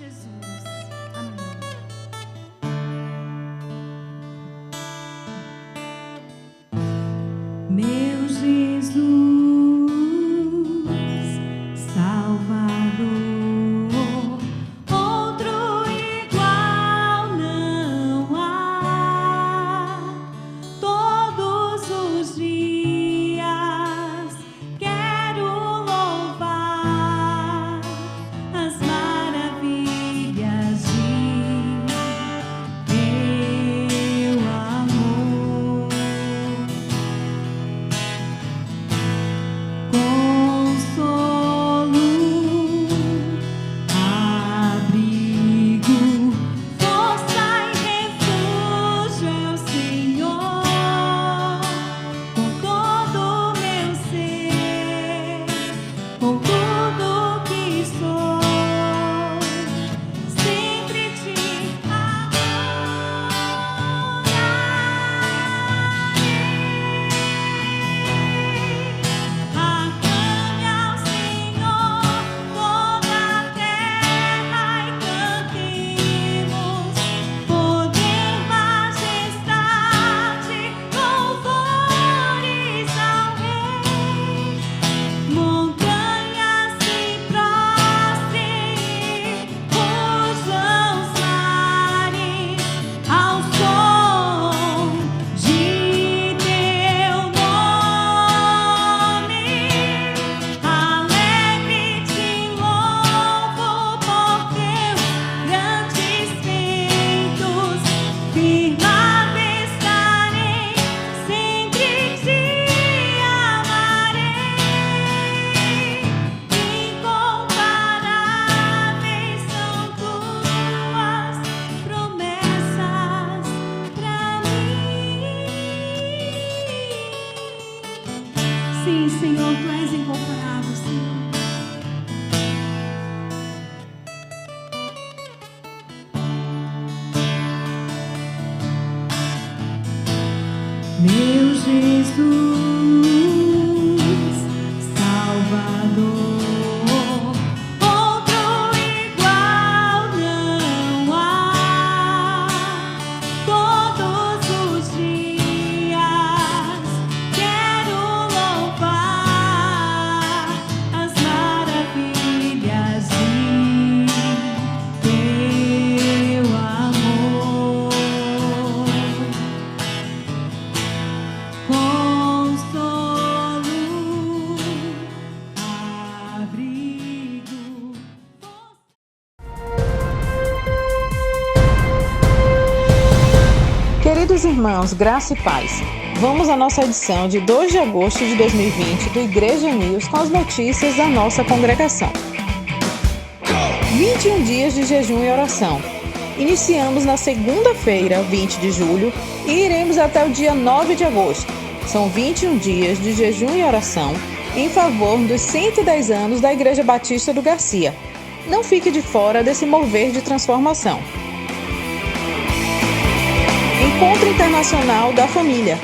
Jesus. Amém. Meu Jesus, Salvador, outro igual não há. Todos os dias quero louvar as maravilhas de teu amor. Consolo, abrigo, força e refúgio é o Senhor. Com todo o meu ser, com tudo que sou, sempre te aclame ao Senhor toda a terra e cantemos poder, majestade, louvores ao Rei. Montanhas se prostrem, rujam os mares ao som de teu nome. Alegre te louvo por teus grandes feitos. Firmado estarei, sempre te amarei. Incomparáveis são tuas promessas pra mim. Sim, Senhor, tu és incomparável, Senhor. Meu Jesus, Salvador, outro igual não há. Todos os dias quero louvar as maravilhas de teu amor. Consolo, abrigo. Queridos irmãos, graça e paz. Vamos à nossa edição de 2 de agosto de 2020 do Igreja News com as notícias da nossa congregação. 21 dias de jejum e oração. Iniciamos na segunda-feira, 20 de julho, e iremos até o dia 9 de agosto. São 21 dias de jejum e oração em favor dos 110 anos da Igreja Batista do Garcia. Não fique de fora desse mover de transformação. Encontro Internacional da Família.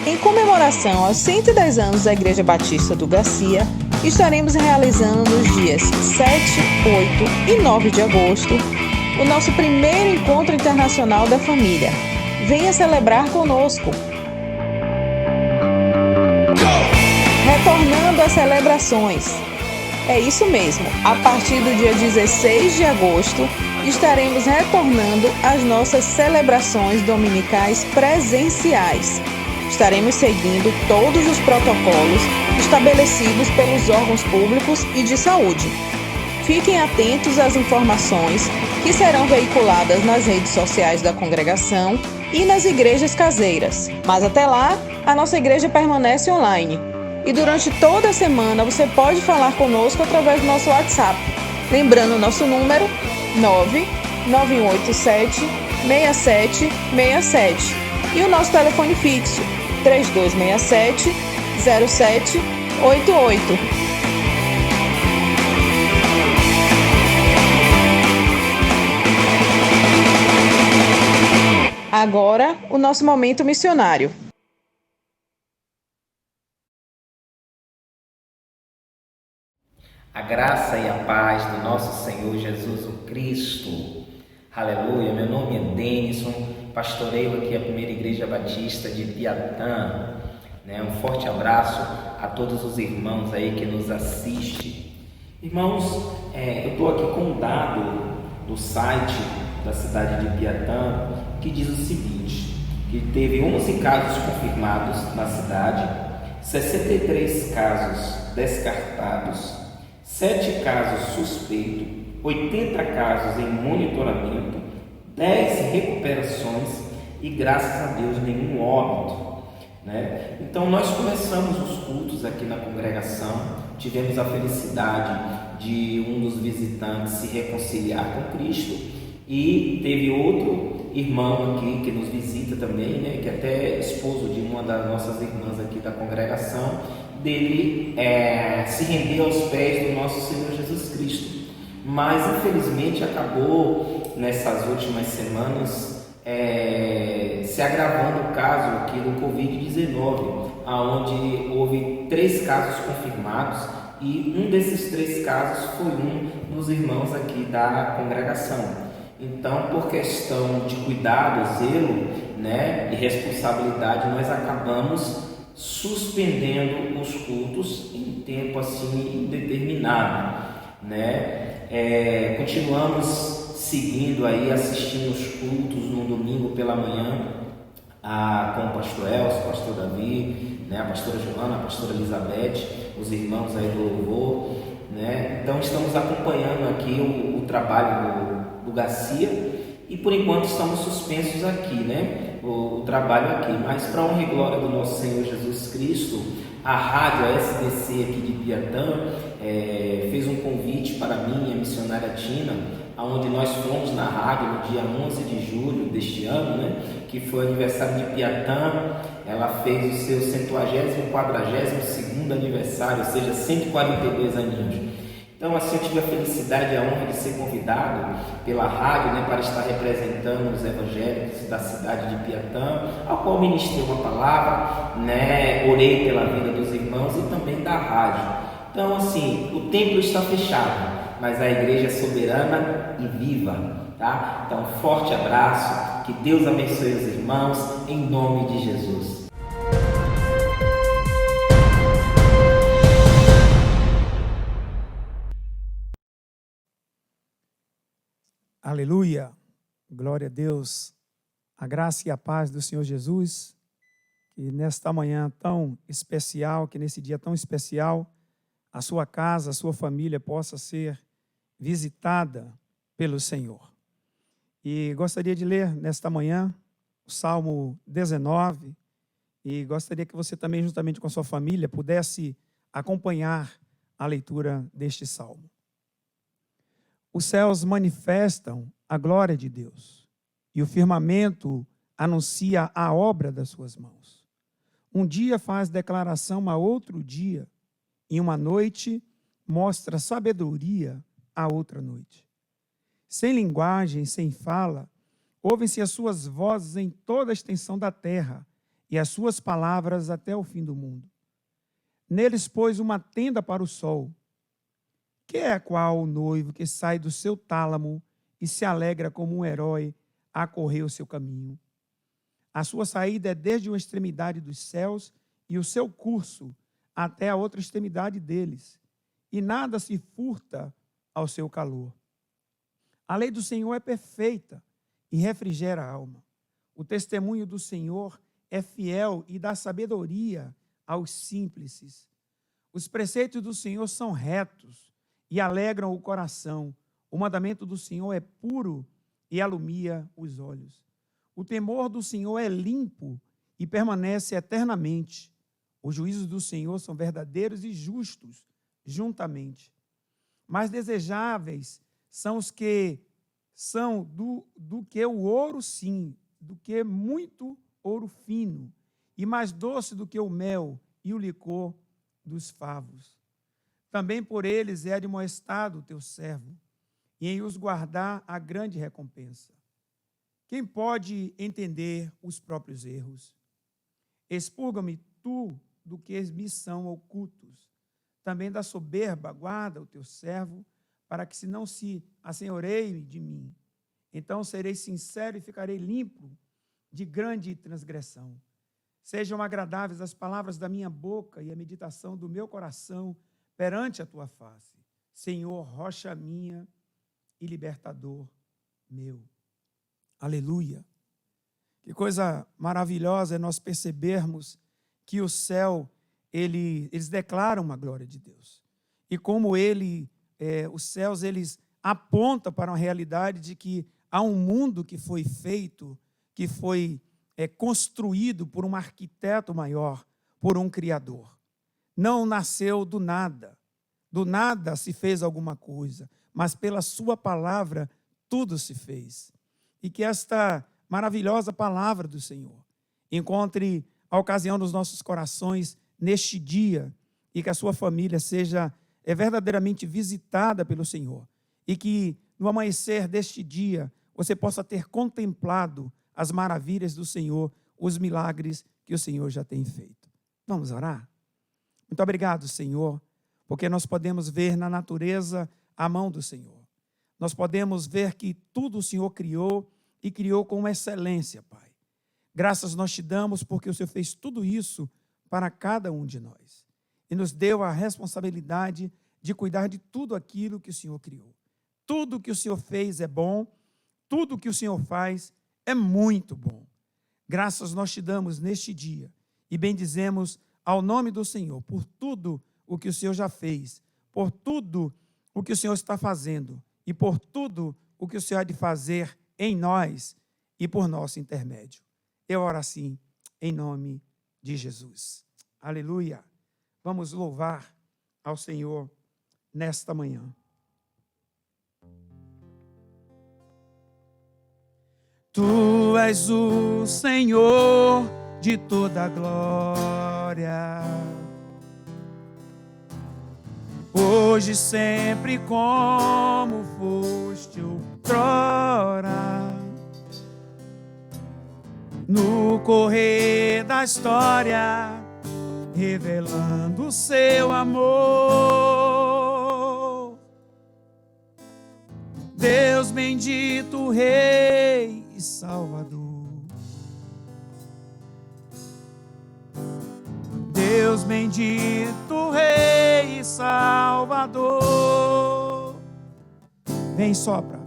Em comemoração aos 110 anos da Igreja Batista do Garcia, estaremos realizando nos dias 7, 8 e 9 de agosto o nosso primeiro Encontro Internacional da Família. Venha celebrar conosco. Retornando às celebrações. É isso mesmo, a partir do dia 16 de agosto, estaremos retornando às nossas celebrações dominicais presenciais. Estaremos seguindo todos os protocolos estabelecidos pelos órgãos públicos e de saúde. Fiquem atentos às informações que serão veiculadas nas redes sociais da congregação e nas igrejas caseiras. Mas até lá, a nossa igreja permanece online. E durante toda a semana você pode falar conosco através do nosso WhatsApp. Lembrando o nosso número 99187 6767 e o nosso telefone fixo 3267 0788. Agora, o nosso momento missionário. A graça e a paz do nosso Senhor Jesus o Cristo. Aleluia. Meu nome é Denison, pastoreio aqui a Primeira Igreja Batista de Piatã. Um forte abraço a todos os irmãos aí que nos assistem. Irmãos, eu estou aqui com um dado do site da cidade de Piatã que diz o seguinte, que teve 11 casos confirmados na cidade, 63 casos descartados, 7 casos suspeitos, 80 casos em monitoramento, 10 recuperações e, graças a Deus, nenhum óbito. Então, nós começamos os cultos aqui na congregação, tivemos a felicidade de um dos visitantes se reconciliar com Cristo e teve outro irmão aqui que nos visita também, que é até esposo de uma das nossas irmãs aqui da congregação, dele se render aos pés do nosso Senhor Jesus Cristo. Mas infelizmente acabou nessas últimas semanas se agravando o caso aqui do Covid-19, onde houve 3 casos confirmados e um desses 3 casos foi um dos irmãos aqui da congregação. Então, por questão de cuidado, zelo, e responsabilidade, nós acabamos suspendendo os cultos em tempo assim indeterminado, continuamos seguindo aí, assistindo os cultos no domingo pela manhã, com o pastor Elcio, o pastor Davi, a pastora Joana, a pastora Elizabeth, os irmãos aí do louvor, então estamos acompanhando aqui o trabalho do Garcia e por enquanto estamos suspensos aqui, o trabalho aqui, mas para a honra e glória do nosso Senhor Jesus Cristo, a rádio SDC aqui de Piatã fez um convite para mim e a missionária Tina, onde nós fomos na rádio no dia 11 de julho deste ano, que foi o aniversário de Piatã. Ela fez o seu 142º aniversário, ou seja, 142 aninhos. Então, assim, eu tive a felicidade e a honra de ser convidado pela rádio, para estar representando os evangélicos da cidade de Piatã, ao qual ministrei uma palavra, orei pela vida dos irmãos e também da rádio. Então, assim, o templo está fechado, mas a igreja é soberana e viva, tá? Então, forte abraço, que Deus abençoe os irmãos, em nome de Jesus. Aleluia, glória a Deus, a graça e a paz do Senhor Jesus, que nesta manhã tão especial, que nesse dia tão especial, a sua casa, a sua família possa ser visitada pelo Senhor. E gostaria de ler nesta manhã o Salmo 19, e gostaria que você também, juntamente com a sua família, pudesse acompanhar a leitura deste Salmo. Os céus manifestam a glória de Deus, e o firmamento anuncia a obra das suas mãos. Um dia faz declaração a outro dia, e uma noite mostra sabedoria a outra noite. Sem linguagem, sem fala, ouvem-se as suas vozes em toda a extensão da terra, e as suas palavras até o fim do mundo. Neles pôs uma tenda para o sol, que é a qual o noivo que sai do seu tálamo e se alegra como um herói a correr o seu caminho. A sua saída é desde uma extremidade dos céus e o seu curso até a outra extremidade deles, e nada se furta ao seu calor. A lei do Senhor é perfeita e refrigera a alma. O testemunho do Senhor é fiel e dá sabedoria aos simples. Os preceitos do Senhor são retos e alegram o coração. O mandamento do Senhor é puro e alumia os olhos. O temor do Senhor é limpo e permanece eternamente. Os juízos do Senhor são verdadeiros e justos juntamente. Mais desejáveis são os que são do que o ouro, sim, do que muito ouro fino, e mais doce do que o mel e o licor dos favos. Também por eles é admoestado o teu servo, e em os guardar a grande recompensa. Quem pode entender os próprios erros? Expurga-me tu do que me são ocultos. também da soberba guarda o teu servo, para que não se assenhoreie de mim. Então serei sincero e ficarei limpo de grande transgressão. Sejam agradáveis as palavras da minha boca e a meditação do meu coração perante a tua face. Senhor, rocha minha e libertador meu. Aleluia. Que coisa maravilhosa é nós percebermos que o céu, eles declaram a glória de Deus. E como os céus, eles apontam para uma realidade de que há um mundo que foi feito, que foi construído por um arquiteto maior, por um criador. Não nasceu do nada se fez alguma coisa, mas pela sua palavra tudo se fez. E que esta maravilhosa palavra do Senhor encontre a ocasião nos nossos corações neste dia, e que a sua família seja verdadeiramente visitada pelo Senhor, e que no amanhecer deste dia você possa ter contemplado as maravilhas do Senhor, os milagres que o Senhor já tem feito. Vamos orar? Muito obrigado, Senhor, porque nós podemos ver na natureza a mão do Senhor. Nós podemos ver que tudo o Senhor criou e criou com excelência, Pai. Graças nós te damos porque o Senhor fez tudo isso para cada um de nós e nos deu a responsabilidade de cuidar de tudo aquilo que o Senhor criou. Tudo que o Senhor fez é bom, tudo que o Senhor faz é muito bom. Graças nós te damos neste dia e bendizemos ao nome do Senhor por tudo o que o Senhor já fez, por tudo o que o Senhor está fazendo e por tudo o que o Senhor há de fazer em nós e por nosso intermédio. Eu oro assim, em nome de Jesus. Aleluia. Vamos louvar ao Senhor nesta manhã. Tu és o Senhor de toda a glória, hoje, sempre, como foste outrora, no correr da história, revelando o seu amor. Deus bendito, Rei e Salvador. Deus bendito, Rei e Salvador. Vem, sopra.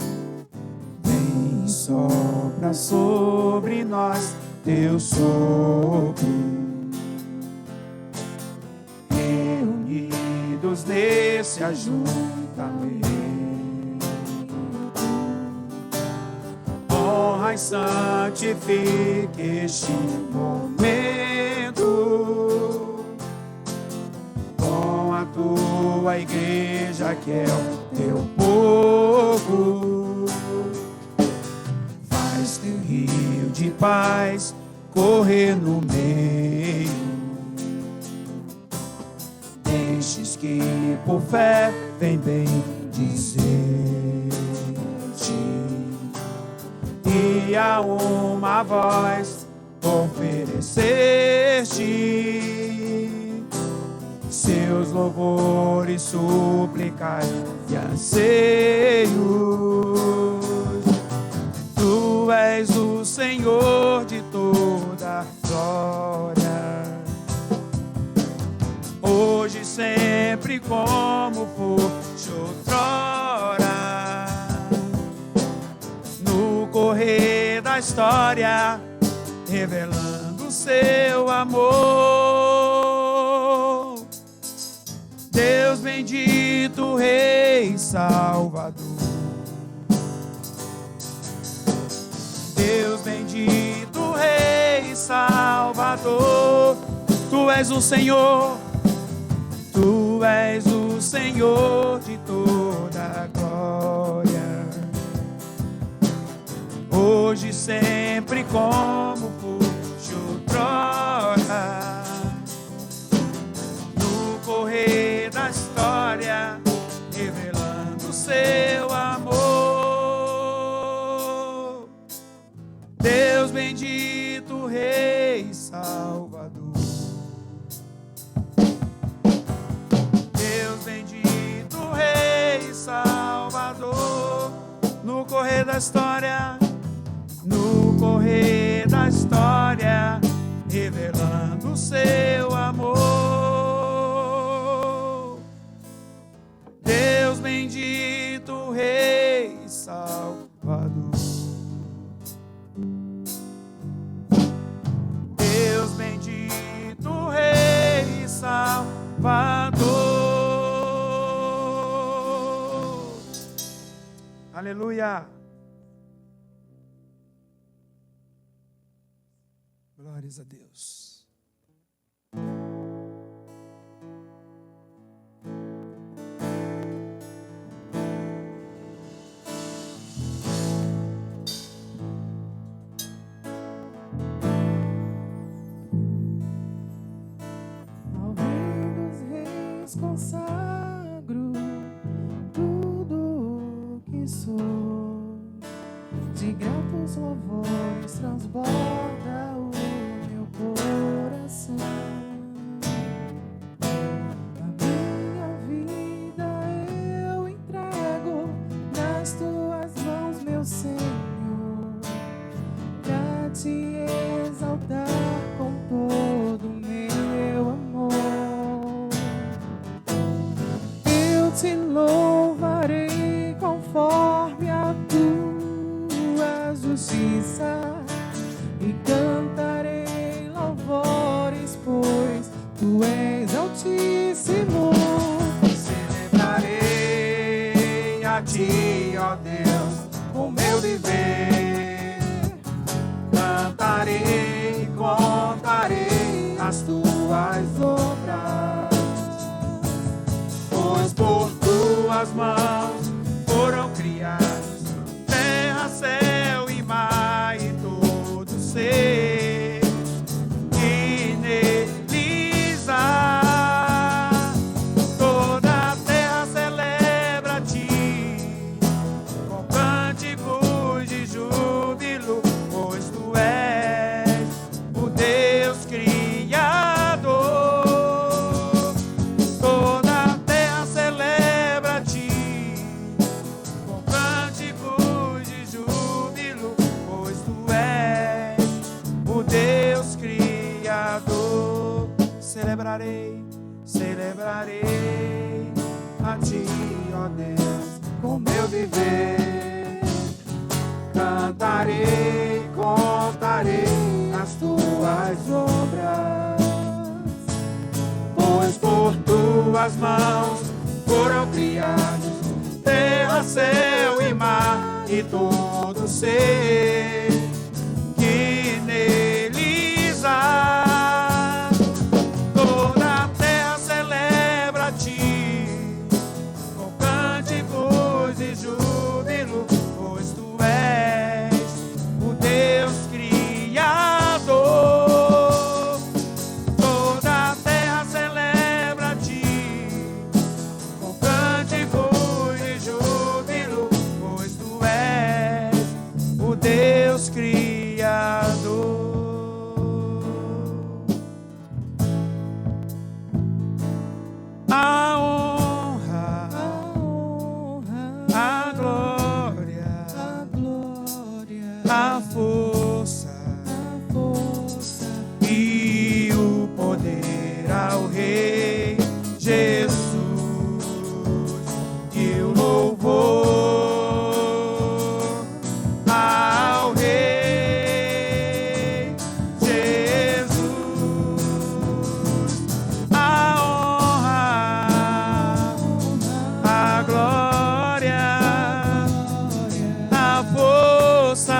Vem, sopra sobre nós teu sopro. Reunidos nesse ajuntamento, honra e santifique este momento com a tua igreja que é o teu povo. Faz teu rio de paz correr no meio, deixes que por fé vem bem dizer-te, e a uma voz oferecer-te seus louvores, súplicas e anseios. Tu és o Senhor de toda glória, hoje, sempre, como foste outrora, no correr da história, revelando o seu amor. Deus bendito, Rei Salvador. Deus bendito, Rei Salvador. Tu és o Senhor, tu és o Senhor de toda a glória, hoje, sempre, como foste outrora, no correr da história, revelando o seu amor. Deus bendito, Rei Salvador. correr da história, no correr da história, revelando o seu amor. Deus bendito, Rei e Salvador. Deus bendito, Rei e Salvador. Aleluia. Glórias a Deus. Ao Rei dos Reis consagro tudo o que sou, de gratos louvores transborda o meu coração. A minha vida eu entrego nas tuas mãos, meu Senhor, pra te exaltar com todo o meu amor. Eu te louvarei conforme a tua justiça e cantarei louvores, pois tu és altíssimo. Celebrarei a ti, ó Deus, com meu viver. Cantarei e contarei as tuas obras, pois por tuas mãos foram criados terra, céu e mar e todo ser que neles há. Toda a terra celebra a ti com cânticos de júbilo, pois tu és o Deus Criador. Toda a terra celebra a ti com cânticos de júbilo, pois tu és o Deus Criador. Celebrarei, celebrarei a ti, ó Deus, com meu viver. Cantarei, contarei as tuas obras, pois por tuas mãos foram criados terra, céu e mar e todo ser que neles há. Toda a terra celebra a ti com cânticos de júbilo, pois tu és o Deus Criador. Toda a terra celebra a ti com cânticos de júbilo, pois tu és o Deus Criador. A honra, a glória, a força e o poder ao Rei Jesus, e o louvor ao Rei Jesus. A honra, a glória, a força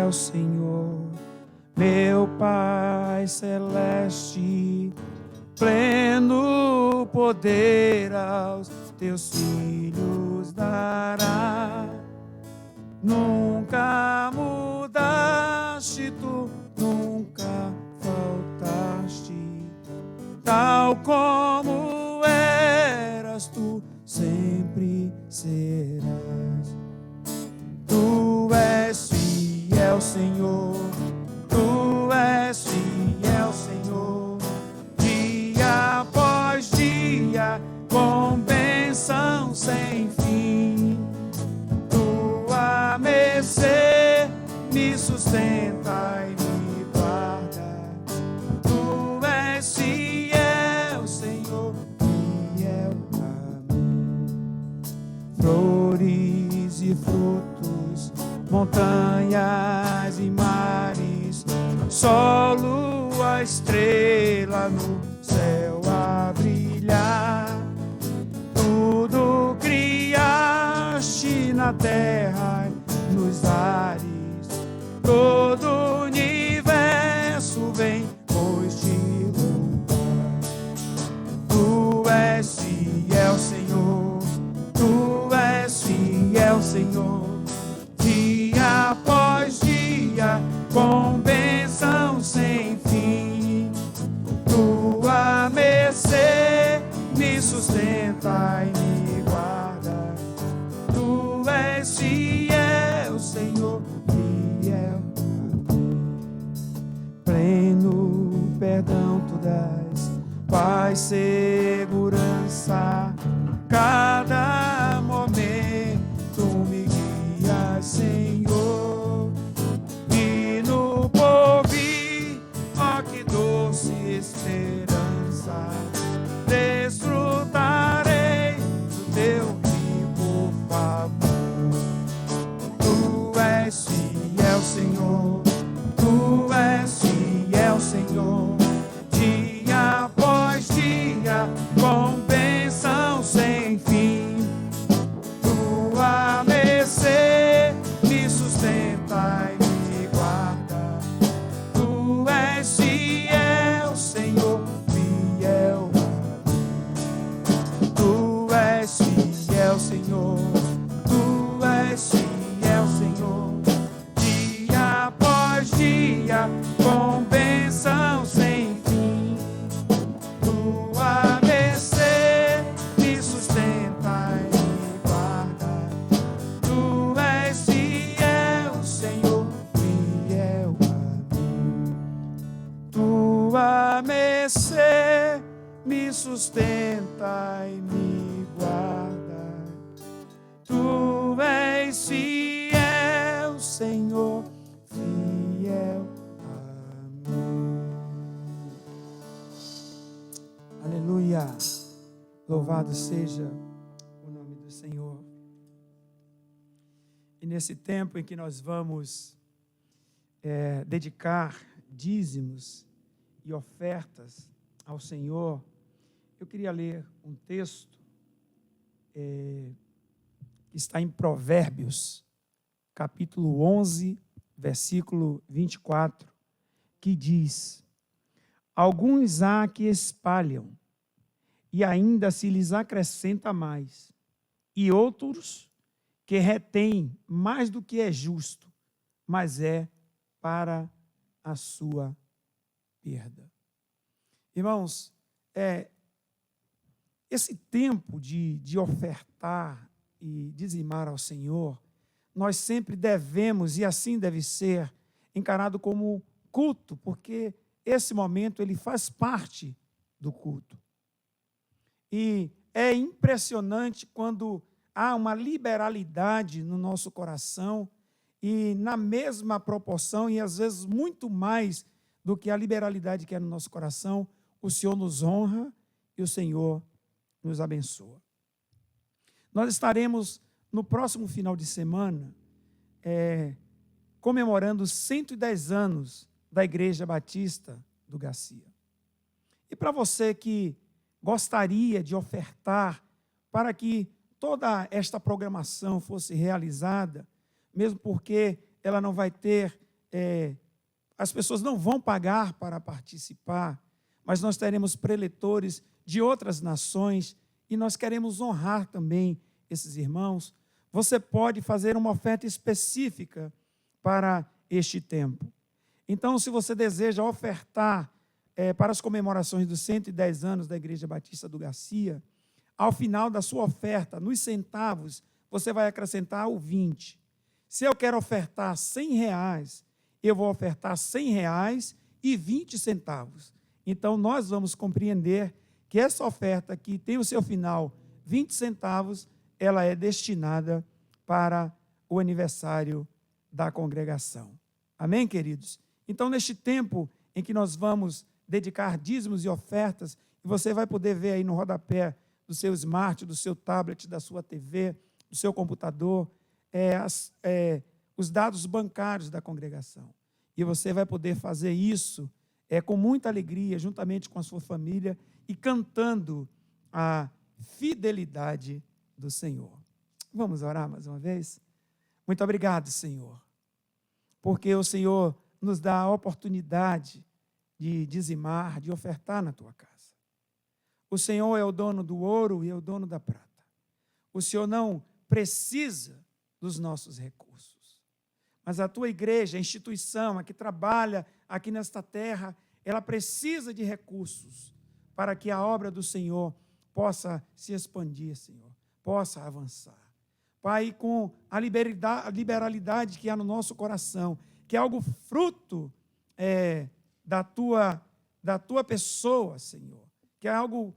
é o Senhor, meu Pai celeste, pleno poder aos teus filhos dará. Nunca mudaste, tu nunca faltaste, tal como eras, tu sempre serás. Tu és fiel, Senhor, tu és fiel, Senhor, dia após dia, com bênção sem fim. Tua mercê me sustenta e me guarda. Tu és fiel, Senhor, fiel a mim. Flores e frutos, montanhas e mares, sol, lua, estrela no céu a brilhar. Tudo criaste na terra, nos ares, todo o universo vem pois te louvar. Tu és fiel, Senhor, tu és fiel, Senhor, dia após dia, com bênção sem fim. Tua mercê me sustenta e me guarda. Tu és fiel, Senhor, fiel a mim. Pleno perdão tu dás, paz, segurança, cada momento me guias, Senhor. E no porvir, ó que doce esperança, desfrutarei do teu vivo favor. Tu és fiel, Senhor, tu és fiel, Senhor, dia após dia, com bênção sem fim. Tua mercê me sustenta e me guarda. Tu és fiel, Senhor, fiel a mim. Tu és fiel, Senhor, tu és fiel, Senhor, dia após dia, com bênção sem fim. Tua mercê me sustenta e me guarda. Tu és fiel, Senhor, fiel a mim. Tua mercê me sustenta e me guarda. Tu és fiel, Senhor, fiel a mim. Aleluia. Louvado seja o nome do Senhor. E nesse tempo em que nós vamos dedicar dízimos e ofertas ao Senhor, eu queria ler um texto que está em Provérbios, capítulo 11, versículo 24, que diz: alguns há que espalham, e ainda se lhes acrescenta mais, e outros que retêm mais do que é justo, mas é para a sua perda. Irmãos, esse tempo de ofertar e dizimar ao Senhor, nós sempre devemos, e assim deve ser, encarado como culto, porque esse momento ele faz parte do culto. E é impressionante quando há uma liberalidade no nosso coração e na mesma proporção, e às vezes muito mais do que a liberalidade que é no nosso coração, o Senhor nos honra e o Senhor nos abençoa. Nós estaremos no próximo final de semana comemorando 110 anos da Igreja Batista do Garcia. E para você que gostaria de ofertar para que toda esta programação fosse realizada, mesmo porque ela não vai ter as pessoas não vão pagar para participar, mas nós teremos preletores de outras nações e nós queremos honrar também esses irmãos. Você pode fazer uma oferta específica para este tempo. Então, se você deseja ofertar para as comemorações dos 110 anos da Igreja Batista do Garcia, ao final da sua oferta, nos centavos, você vai acrescentar o 20. Se eu quero ofertar R$100, eu vou ofertar R$100 e 20 centavos. Então, nós vamos compreender que essa oferta que tem o seu final 20 centavos, ela é destinada para o aniversário da congregação. Amém, queridos? Então, neste tempo em que nós vamos dedicar dízimos e ofertas, e você vai poder ver aí no rodapé do seu smart, do seu tablet, da sua TV, do seu computador, os dados bancários da congregação. E você vai poder fazer isso com muita alegria, juntamente com a sua família, e cantando a fidelidade do Senhor. Vamos orar mais uma vez? Muito obrigado, Senhor, porque o Senhor nos dá a oportunidade de dizimar, de ofertar na tua casa. O Senhor é o dono do ouro e é o dono da prata. O Senhor não precisa dos nossos recursos. Mas a tua igreja, a instituição, a que trabalha aqui nesta terra, ela precisa de recursos para que a obra do Senhor possa se expandir, Senhor, possa avançar. Pai, com a liberalidade que há no nosso coração, que é algo fruto da tua pessoa, Senhor, que é algo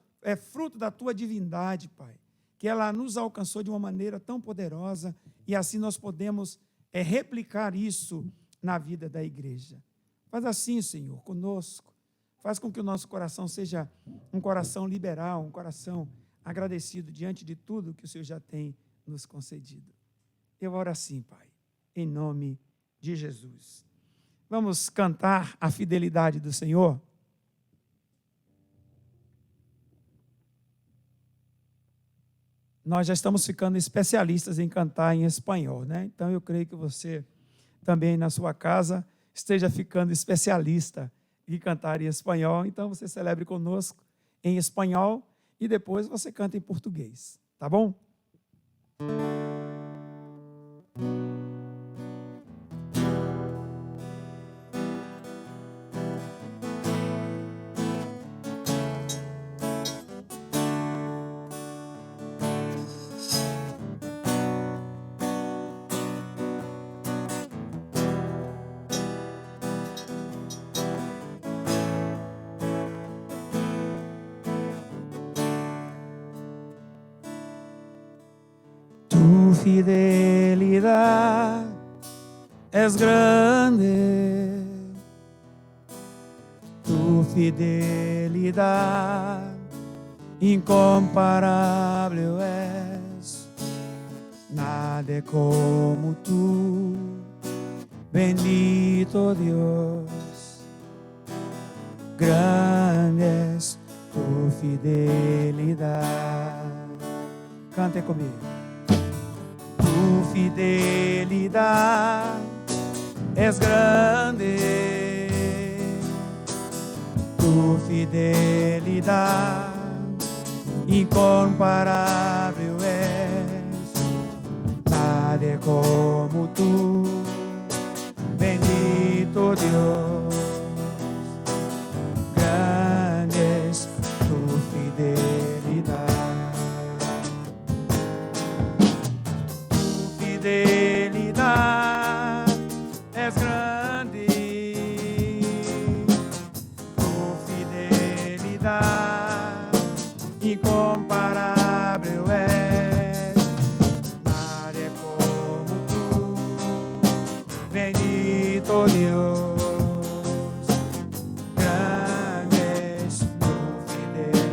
fruto da tua divindade, Pai, que ela nos alcançou de uma maneira tão poderosa e assim nós podemos replicar isso na vida da igreja. Faz assim, Senhor, conosco. Faz com que o nosso coração seja um coração liberal, um coração agradecido diante de tudo que o Senhor já tem nos concedido. Eu oro assim, Pai, em nome de Jesus. Vamos cantar a fidelidade do Senhor? Nós já estamos ficando especialistas em cantar em espanhol, né? Então eu creio que você também na sua casa esteja ficando especialista em cantar em espanhol. Então você celebre conosco em espanhol e depois você canta em português, tá bom? Tu fidelidad es grande, tu fidelidad incomparable es, nada como tú, bendito Dios, grande es tu fidelidad. Cante comigo. Tu fidelidad es grande, tu fidelidad incomparable es, nadie como tú, bendito Dios, grande es tu fidelidad. Fidelidad es grande, tu fidelidad incomparable es, nadie como tú, bendito Dios, grande es tu fidelidad.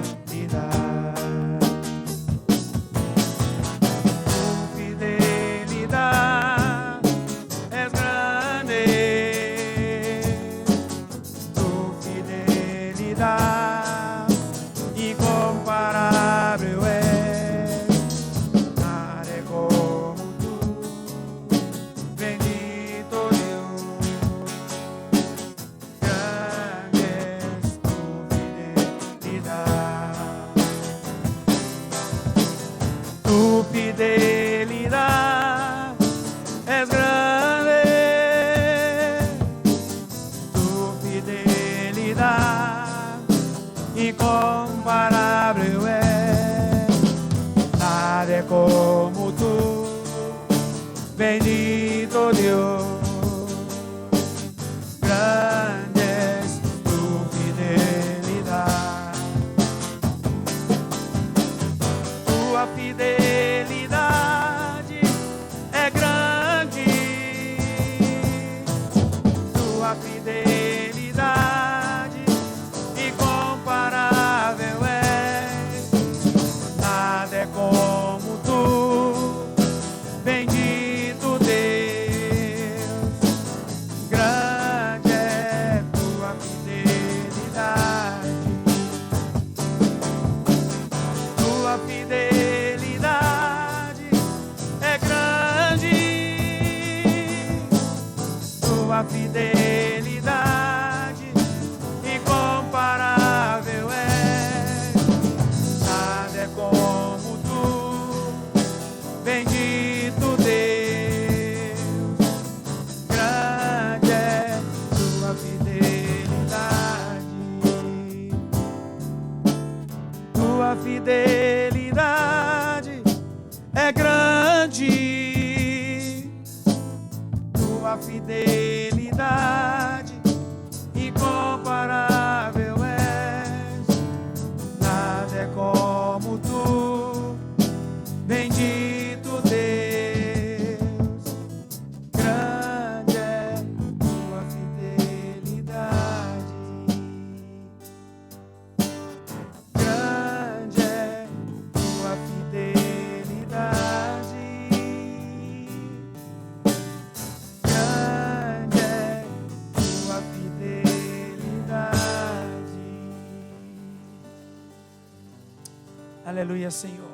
Tu fidelidad es grande, tu fidelidad incomparable es, nada como tú, bendito Dios. Grande es tu fidelidad, tua fidelidade é grande, tua fidelidade incomparável é, nada é como tu, bendito Deus. Grande é tua fidelidade, tua fidelidade é grande, tua fidelidade incomparável é, nada é como tu, bendito Deus. Grande é tua fidelidade, tua fidelidade é grande, tua fidelidade incomparável é, nada é como tu, bendito Deus. Grande é tua fidelidade, grande é tua fidelidade, grande é tua fidelidade. Aleluia, Senhor.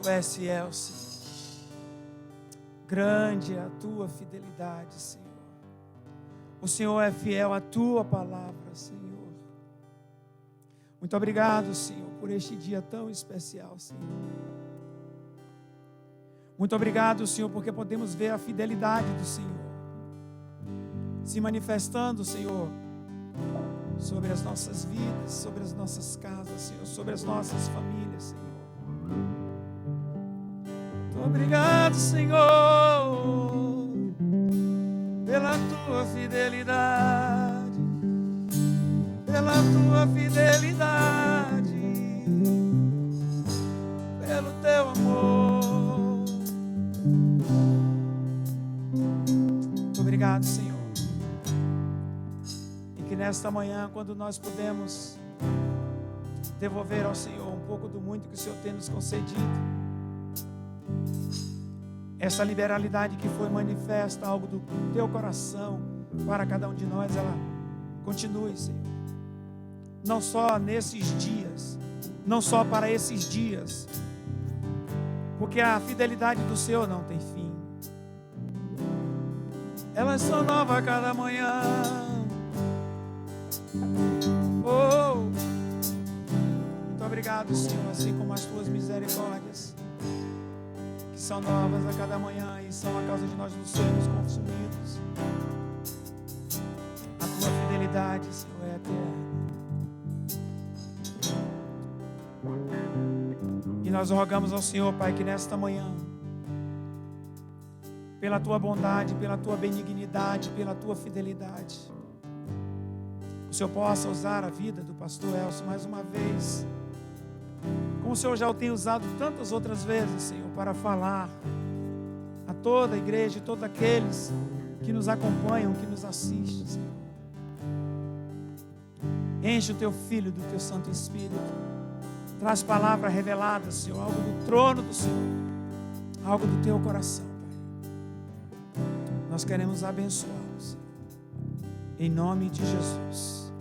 Tu és fiel, Senhor. Grande é a tua fidelidade, Senhor. O Senhor é fiel à tua palavra, Senhor. Muito obrigado, Senhor, por este dia tão especial, Senhor. Muito obrigado, Senhor, porque podemos ver a fidelidade do Senhor se manifestando, Senhor, sobre as nossas vidas, sobre as nossas casas, Senhor, sobre as nossas famílias, Senhor. Muito obrigado, Senhor, pela tua fidelidade, pela tua fidelidade, pelo teu amor. Muito obrigado, Senhor. E que nesta manhã, quando nós podemos devolver ao Senhor um pouco do muito que o Senhor tem nos concedido, essa liberalidade que foi manifesta, algo do teu coração para cada um de nós, ela continue, Senhor. Não só nesses dias, não só para esses dias, porque a fidelidade do Senhor não tem fim. Elas são novas a cada manhã. Oh, muito obrigado, Senhor, assim como as tuas misericórdias, que são novas a cada manhã e são a causa de nós não sermos consumidos. A tua fidelidade, Senhor, é eterna. E nós rogamos ao Senhor, Pai, que nesta manhã, pela tua bondade, pela tua benignidade, pela tua fidelidade, o Senhor possa usar a vida do pastor Elcio mais uma vez, como o Senhor já o tem usado tantas outras vezes, Senhor, para falar a toda a igreja e todos aqueles que nos acompanham, que nos assistem, Senhor. Enche o teu Filho do teu Santo Espírito. Traz palavra revelada, Senhor, algo do trono do Senhor, algo do teu coração, Pai. Nós queremos abençoá-lo, Senhor, em nome de Jesus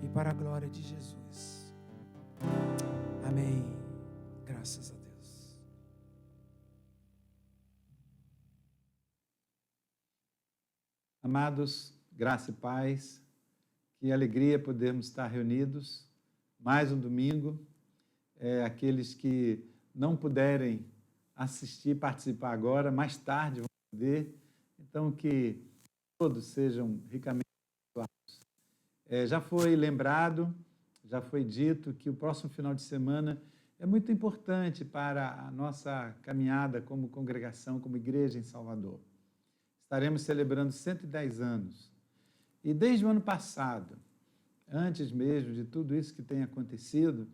e para a glória de Jesus. Amém. Graças a Deus. Amados, graça e paz, que alegria podermos estar reunidos mais um domingo. aqueles que não puderem assistir, participar agora, mais tarde vão poder. Então, que todos sejam ricamente abençoados. Já foi lembrado, já foi dito que o próximo final de semana é muito importante para a nossa caminhada como congregação, como igreja em Salvador. Estaremos celebrando 110 anos. E desde o ano passado, antes mesmo de tudo isso que tem acontecido,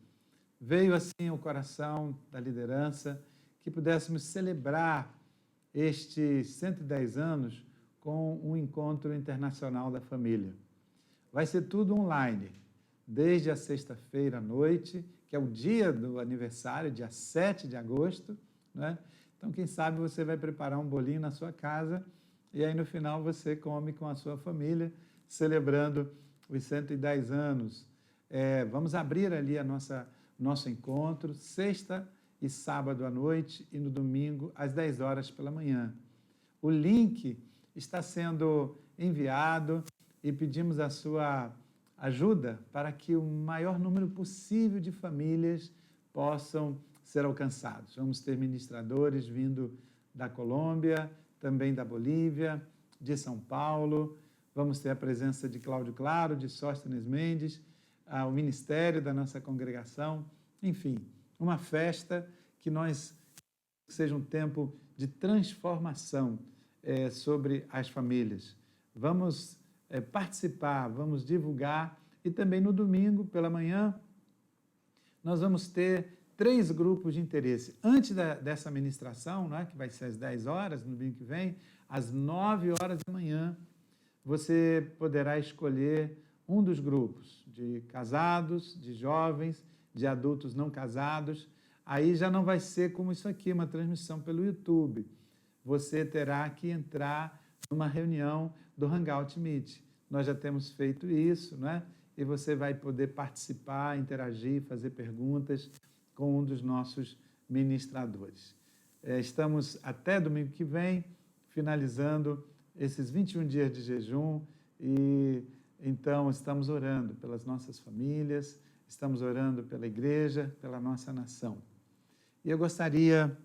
veio assim ao coração da liderança que pudéssemos celebrar estes 110 anos com um encontro internacional da família. Vai ser tudo online, desde a sexta-feira à noite, que é o dia do aniversário, dia 7 de agosto, né? Então, quem sabe você vai preparar um bolinho na sua casa e aí no final você come com a sua família, celebrando os 110 anos. Vamos abrir ali nosso encontro, sexta e sábado à noite e no domingo às 10 horas pela manhã. O link está sendo enviado e pedimos a sua ajuda para que o maior número possível de famílias possam ser alcançados. Vamos ter ministradores vindo da Colômbia, também da Bolívia, de São Paulo. Vamos ter a presença de Cláudio Claro, de Sóstenes Mendes, o ministério da nossa congregação. Enfim, uma festa que seja um tempo de transformação sobre as famílias. Vamos participar, vamos divulgar e também no domingo, pela manhã, nós vamos ter 3 grupos de interesse. Antes dessa ministração, né, que vai ser às 10 horas, no domingo que vem, às 9 horas da manhã, você poderá escolher um dos grupos, de casados, de jovens, de adultos não casados. Aí já não vai ser como isso aqui, uma transmissão pelo YouTube. Você terá que entrar numa reunião do Hangout Meet. Nós já temos feito isso, né? E você vai poder participar, interagir, fazer perguntas com um dos nossos ministradores. Estamos até domingo que vem, finalizando esses 21 dias de jejum e então estamos orando pelas nossas famílias, estamos orando pela igreja, pela nossa nação. E eu gostaria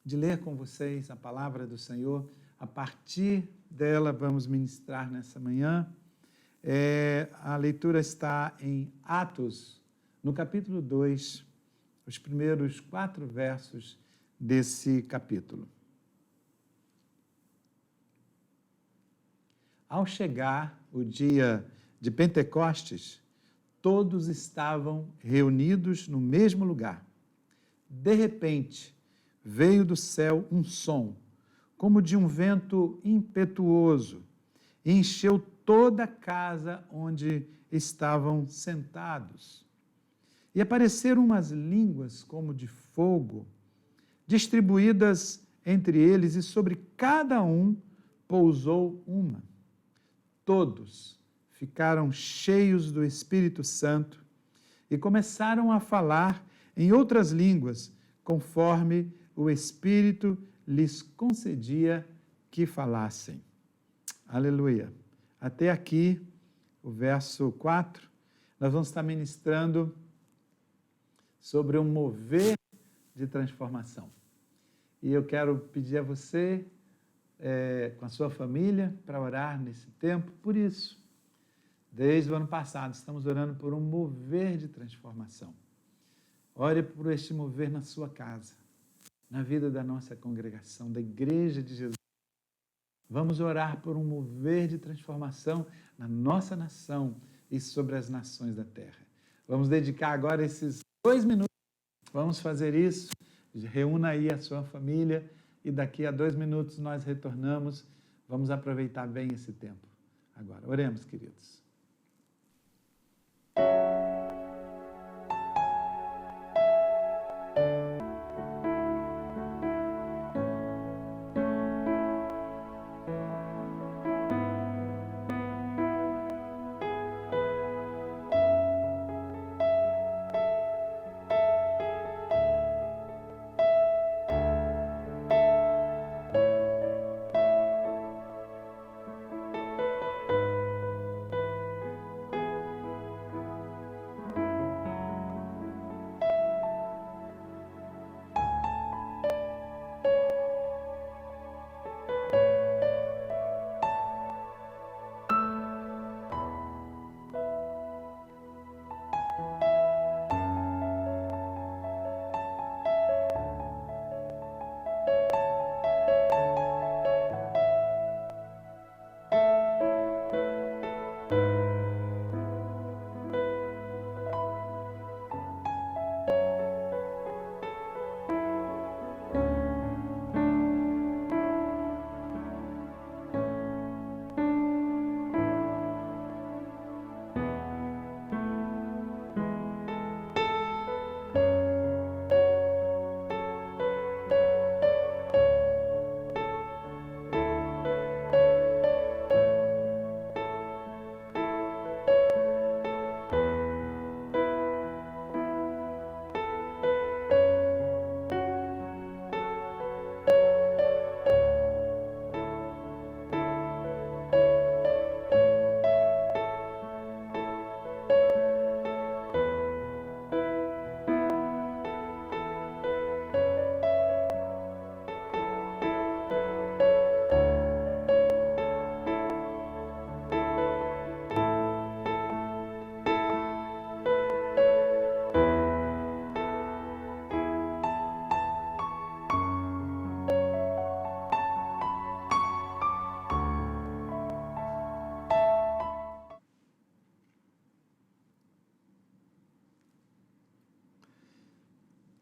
de ler com vocês a palavra do Senhor. A partir dela vamos ministrar nessa manhã. A leitura está em Atos, no capítulo 2, os primeiros 4 versos desse capítulo. Ao chegar o dia de Pentecostes, todos estavam reunidos no mesmo lugar. De repente, veio do céu um som, como de um vento impetuoso, e encheu toda a casa onde estavam sentados. E apareceram umas línguas como de fogo, distribuídas entre eles, e sobre cada um pousou uma. Todos ficaram cheios do Espírito Santo e começaram a falar em outras línguas, conforme o Espírito lhes concedia que falassem. Aleluia. Até aqui, o verso 4, nós vamos estar ministrando sobre um mover de transformação. E eu quero pedir a você, com a sua família, para orar nesse tempo por isso. Desde o ano passado, estamos orando por um mover de transformação. Ore por este mover na sua casa, na vida da nossa congregação, da Igreja de Jesus. Vamos orar por um mover de transformação na nossa nação e sobre as nações da terra. Vamos dedicar agora esses 2 minutos. Vamos fazer isso. Reúna aí a sua família e daqui a 2 minutos nós retornamos. Vamos aproveitar bem esse tempo. Agora, oremos, queridos.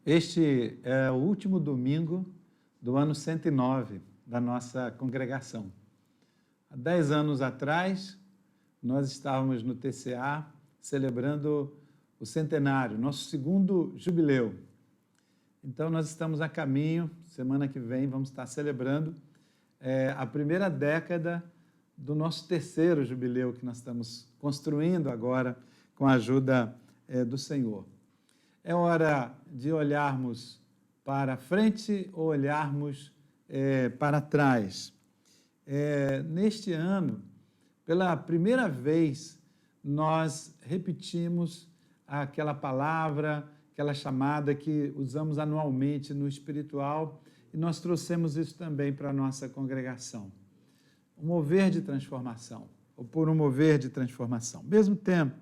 Este é o último domingo do ano 109 da nossa congregação. Há 10 anos atrás, nós estávamos no TCA celebrando o centenário, nosso segundo jubileu. Então, nós estamos a caminho, semana que vem vamos estar celebrando a primeira década do nosso terceiro jubileu que nós estamos construindo agora com a ajuda do Senhor. É hora de olharmos para frente ou olharmos para trás. Neste ano, pela primeira vez, nós repetimos aquela palavra, aquela chamada que usamos anualmente no espiritual, e nós trouxemos isso também para a nossa congregação. Um mover de transformação, ou por um mover de transformação. Ao mesmo tempo,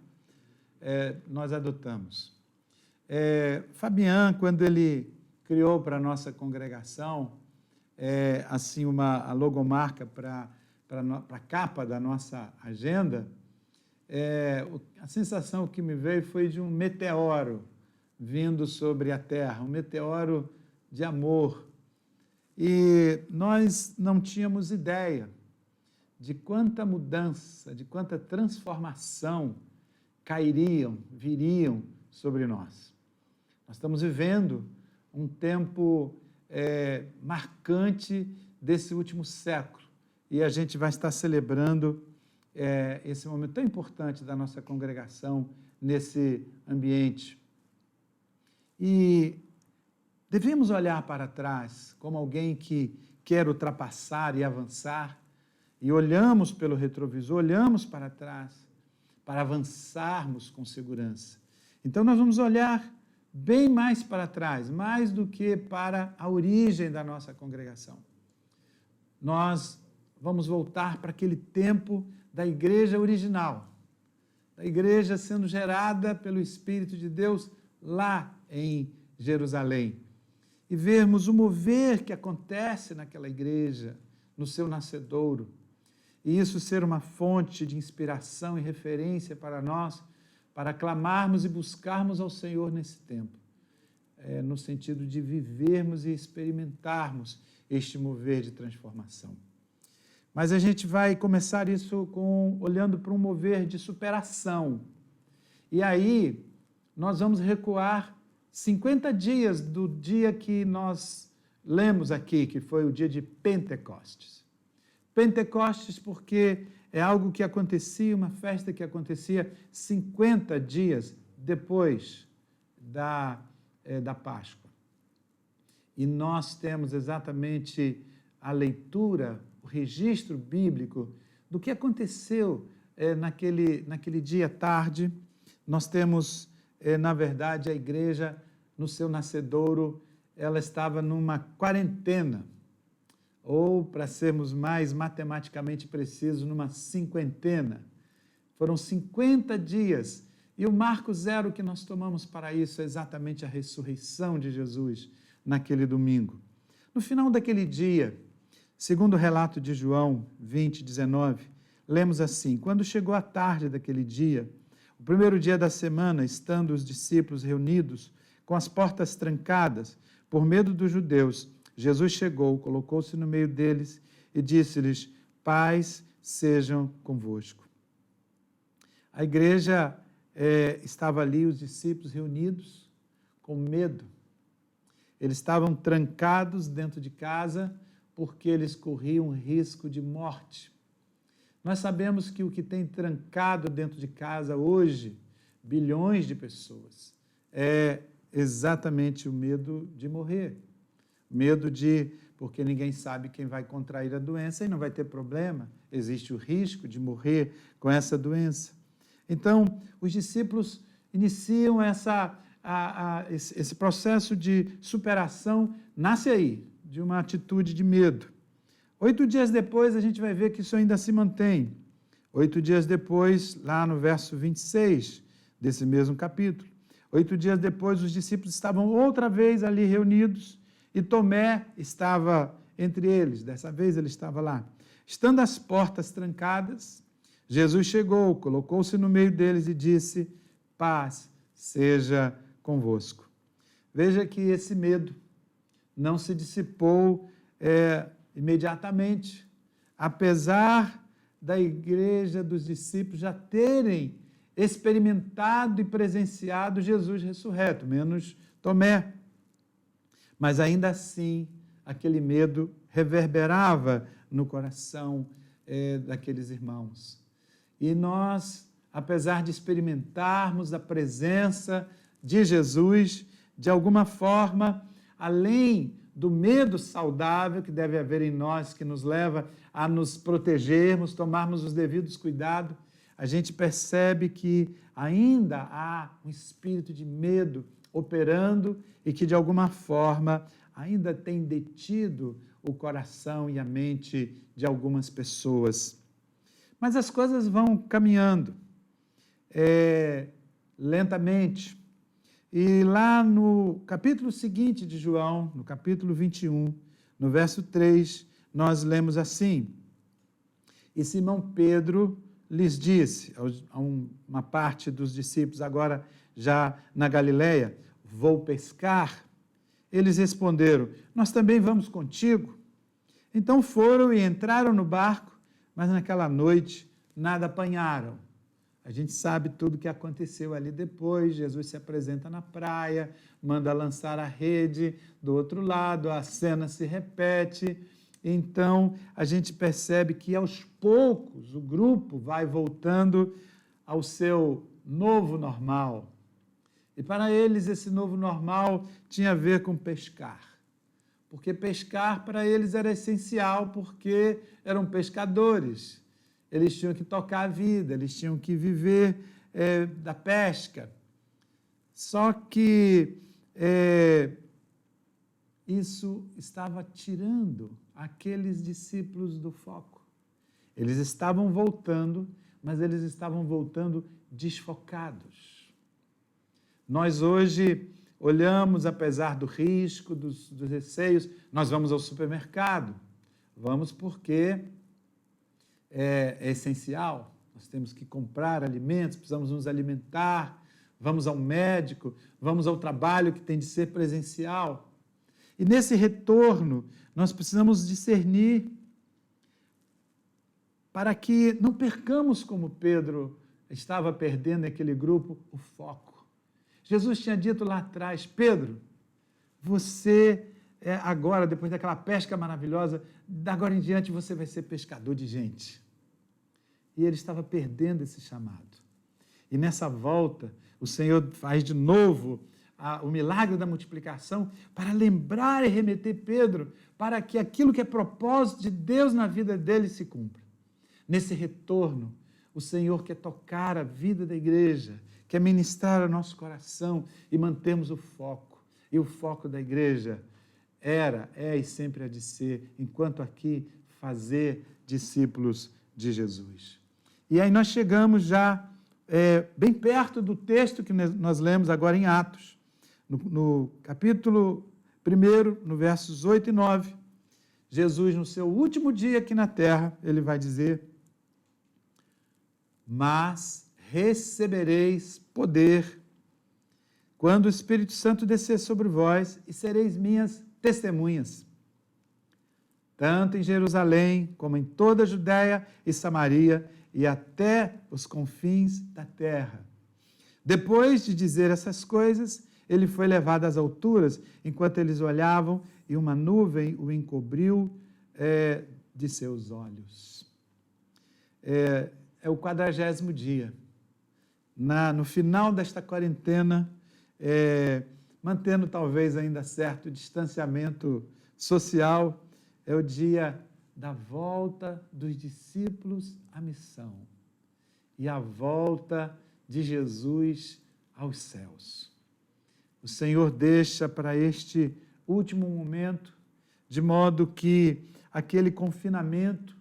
nós adotamos. Fabian, quando ele criou para a nossa congregação, assim, a logomarca para a capa da nossa agenda, a sensação que me veio foi de um meteoro vindo sobre a terra, um meteoro de amor. E nós não tínhamos ideia de quanta mudança, de quanta transformação viriam sobre nós. Nós estamos vivendo um tempo marcante desse último século e a gente vai estar celebrando esse momento tão importante da nossa congregação nesse ambiente. E devemos olhar para trás como alguém que quer ultrapassar e avançar, e olhamos pelo retrovisor, olhamos para trás, para avançarmos com segurança. Então, nós vamos olhar bem mais para trás, mais do que para a origem da nossa congregação. Nós vamos voltar para aquele tempo da igreja original, da igreja sendo gerada pelo Espírito de Deus lá em Jerusalém, e vermos o mover que acontece naquela igreja, no seu nascedouro, e isso ser uma fonte de inspiração e referência para nós, para clamarmos e buscarmos ao Senhor nesse tempo, no sentido de vivermos e experimentarmos este mover de transformação. Mas a gente vai começar isso olhando para um mover de superação. E aí, nós vamos recuar 50 dias do dia que nós lemos aqui, que foi o dia de Pentecostes. Pentecostes porque é algo que acontecia, uma festa que acontecia 50 dias depois da Páscoa. E nós temos exatamente a leitura, o registro bíblico do que aconteceu naquele dia à tarde. Nós temos, na verdade, a igreja no seu nascedouro, ela estava numa quarentena, ou, para sermos mais matematicamente precisos, numa cinquentena. Foram 50 dias. E o marco zero que nós tomamos para isso é exatamente a ressurreição de Jesus naquele domingo. No final daquele dia, segundo o relato de João 20, 19, lemos assim: quando chegou a tarde daquele dia, o primeiro dia da semana, estando os discípulos reunidos, com as portas trancadas, por medo dos judeus, Jesus chegou, colocou-se no meio deles e disse-lhes: paz sejam convosco. A igreja estava ali, os discípulos reunidos, com medo. Eles estavam trancados dentro de casa porque eles corriam risco de morte. Nós sabemos que o que tem trancado dentro de casa hoje, bilhões de pessoas, é exatamente o medo de morrer. Medo porque ninguém sabe quem vai contrair a doença e não vai ter problema, existe o risco de morrer com essa doença. Então, os discípulos iniciam esse processo de superação, nasce aí, de uma atitude de medo. 8 dias depois, a gente vai ver que isso ainda se mantém. 8 dias depois, lá no verso 26 desse mesmo capítulo, 8 dias depois, os discípulos estavam outra vez ali reunidos e Tomé estava entre eles, dessa vez ele estava lá. Estando as portas trancadas, Jesus chegou, colocou-se no meio deles e disse: paz seja convosco. Veja que esse medo não se dissipou imediatamente, apesar da igreja dos discípulos já terem experimentado e presenciado Jesus ressurreto, menos Tomé. Mas ainda assim, aquele medo reverberava no coração daqueles irmãos. E nós, apesar de experimentarmos a presença de Jesus, de alguma forma, além do medo saudável que deve haver em nós, que nos leva a nos protegermos, tomarmos os devidos cuidados, a gente percebe que ainda há um espírito de medo operando e que, de alguma forma, ainda tem detido o coração e a mente de algumas pessoas. Mas as coisas vão caminhando lentamente. E lá no capítulo seguinte de João, no capítulo 21, no verso 3, nós lemos assim: E Simão Pedro lhes disse, a uma parte dos discípulos, agora já na Galileia, vou pescar. Eles responderam, nós também vamos contigo. Então foram e entraram no barco, mas naquela noite nada apanharam. A gente sabe tudo o que aconteceu ali depois. Jesus se apresenta na praia, manda lançar a rede do outro lado, a cena se repete. Então, a gente percebe que, aos poucos, o grupo vai voltando ao seu novo normal. E para eles, esse novo normal tinha a ver com pescar. Porque pescar, para eles, era essencial, porque eram pescadores. Eles tinham que tocar a vida, eles tinham que viver da pesca. Só que isso estava tirando aqueles discípulos do foco. Eles estavam voltando, mas eles estavam voltando desfocados. Nós hoje olhamos, apesar do risco, dos receios, nós vamos ao supermercado. Vamos porque é essencial, nós temos que comprar alimentos, precisamos nos alimentar, vamos ao médico, vamos ao trabalho que tem de ser presencial. E nesse retorno, nós precisamos discernir para que não percamos, como Pedro estava perdendo naquele grupo, o foco. Jesus tinha dito lá atrás, Pedro, você agora, depois daquela pesca maravilhosa, da agora em diante você vai ser pescador de gente. E ele estava perdendo esse chamado. E nessa volta, o Senhor faz de novo o milagre da multiplicação para lembrar e remeter Pedro para que aquilo que é propósito de Deus na vida dele se cumpra. Nesse retorno, o Senhor quer tocar a vida da igreja, quer ministrar ao nosso coração e mantermos o foco. E o foco da igreja é e sempre há de ser, enquanto aqui, fazer discípulos de Jesus. E aí nós chegamos já bem perto do texto que nós lemos agora em Atos, no capítulo 1, no versos 8 e 9, Jesus, no seu último dia aqui na terra, ele vai dizer, mas recebereis poder quando o Espírito Santo descer sobre vós e sereis minhas testemunhas, tanto em Jerusalém como em toda a Judéia e Samaria e até os confins da terra. Depois de dizer essas coisas, ele foi levado às alturas, enquanto eles olhavam, e uma nuvem o encobriu de seus olhos. É o 40º dia. No final desta quarentena, mantendo talvez ainda certo distanciamento social, é o dia da volta dos discípulos à missão e a volta de Jesus aos céus. O Senhor deixa para este último momento, de modo que aquele confinamento,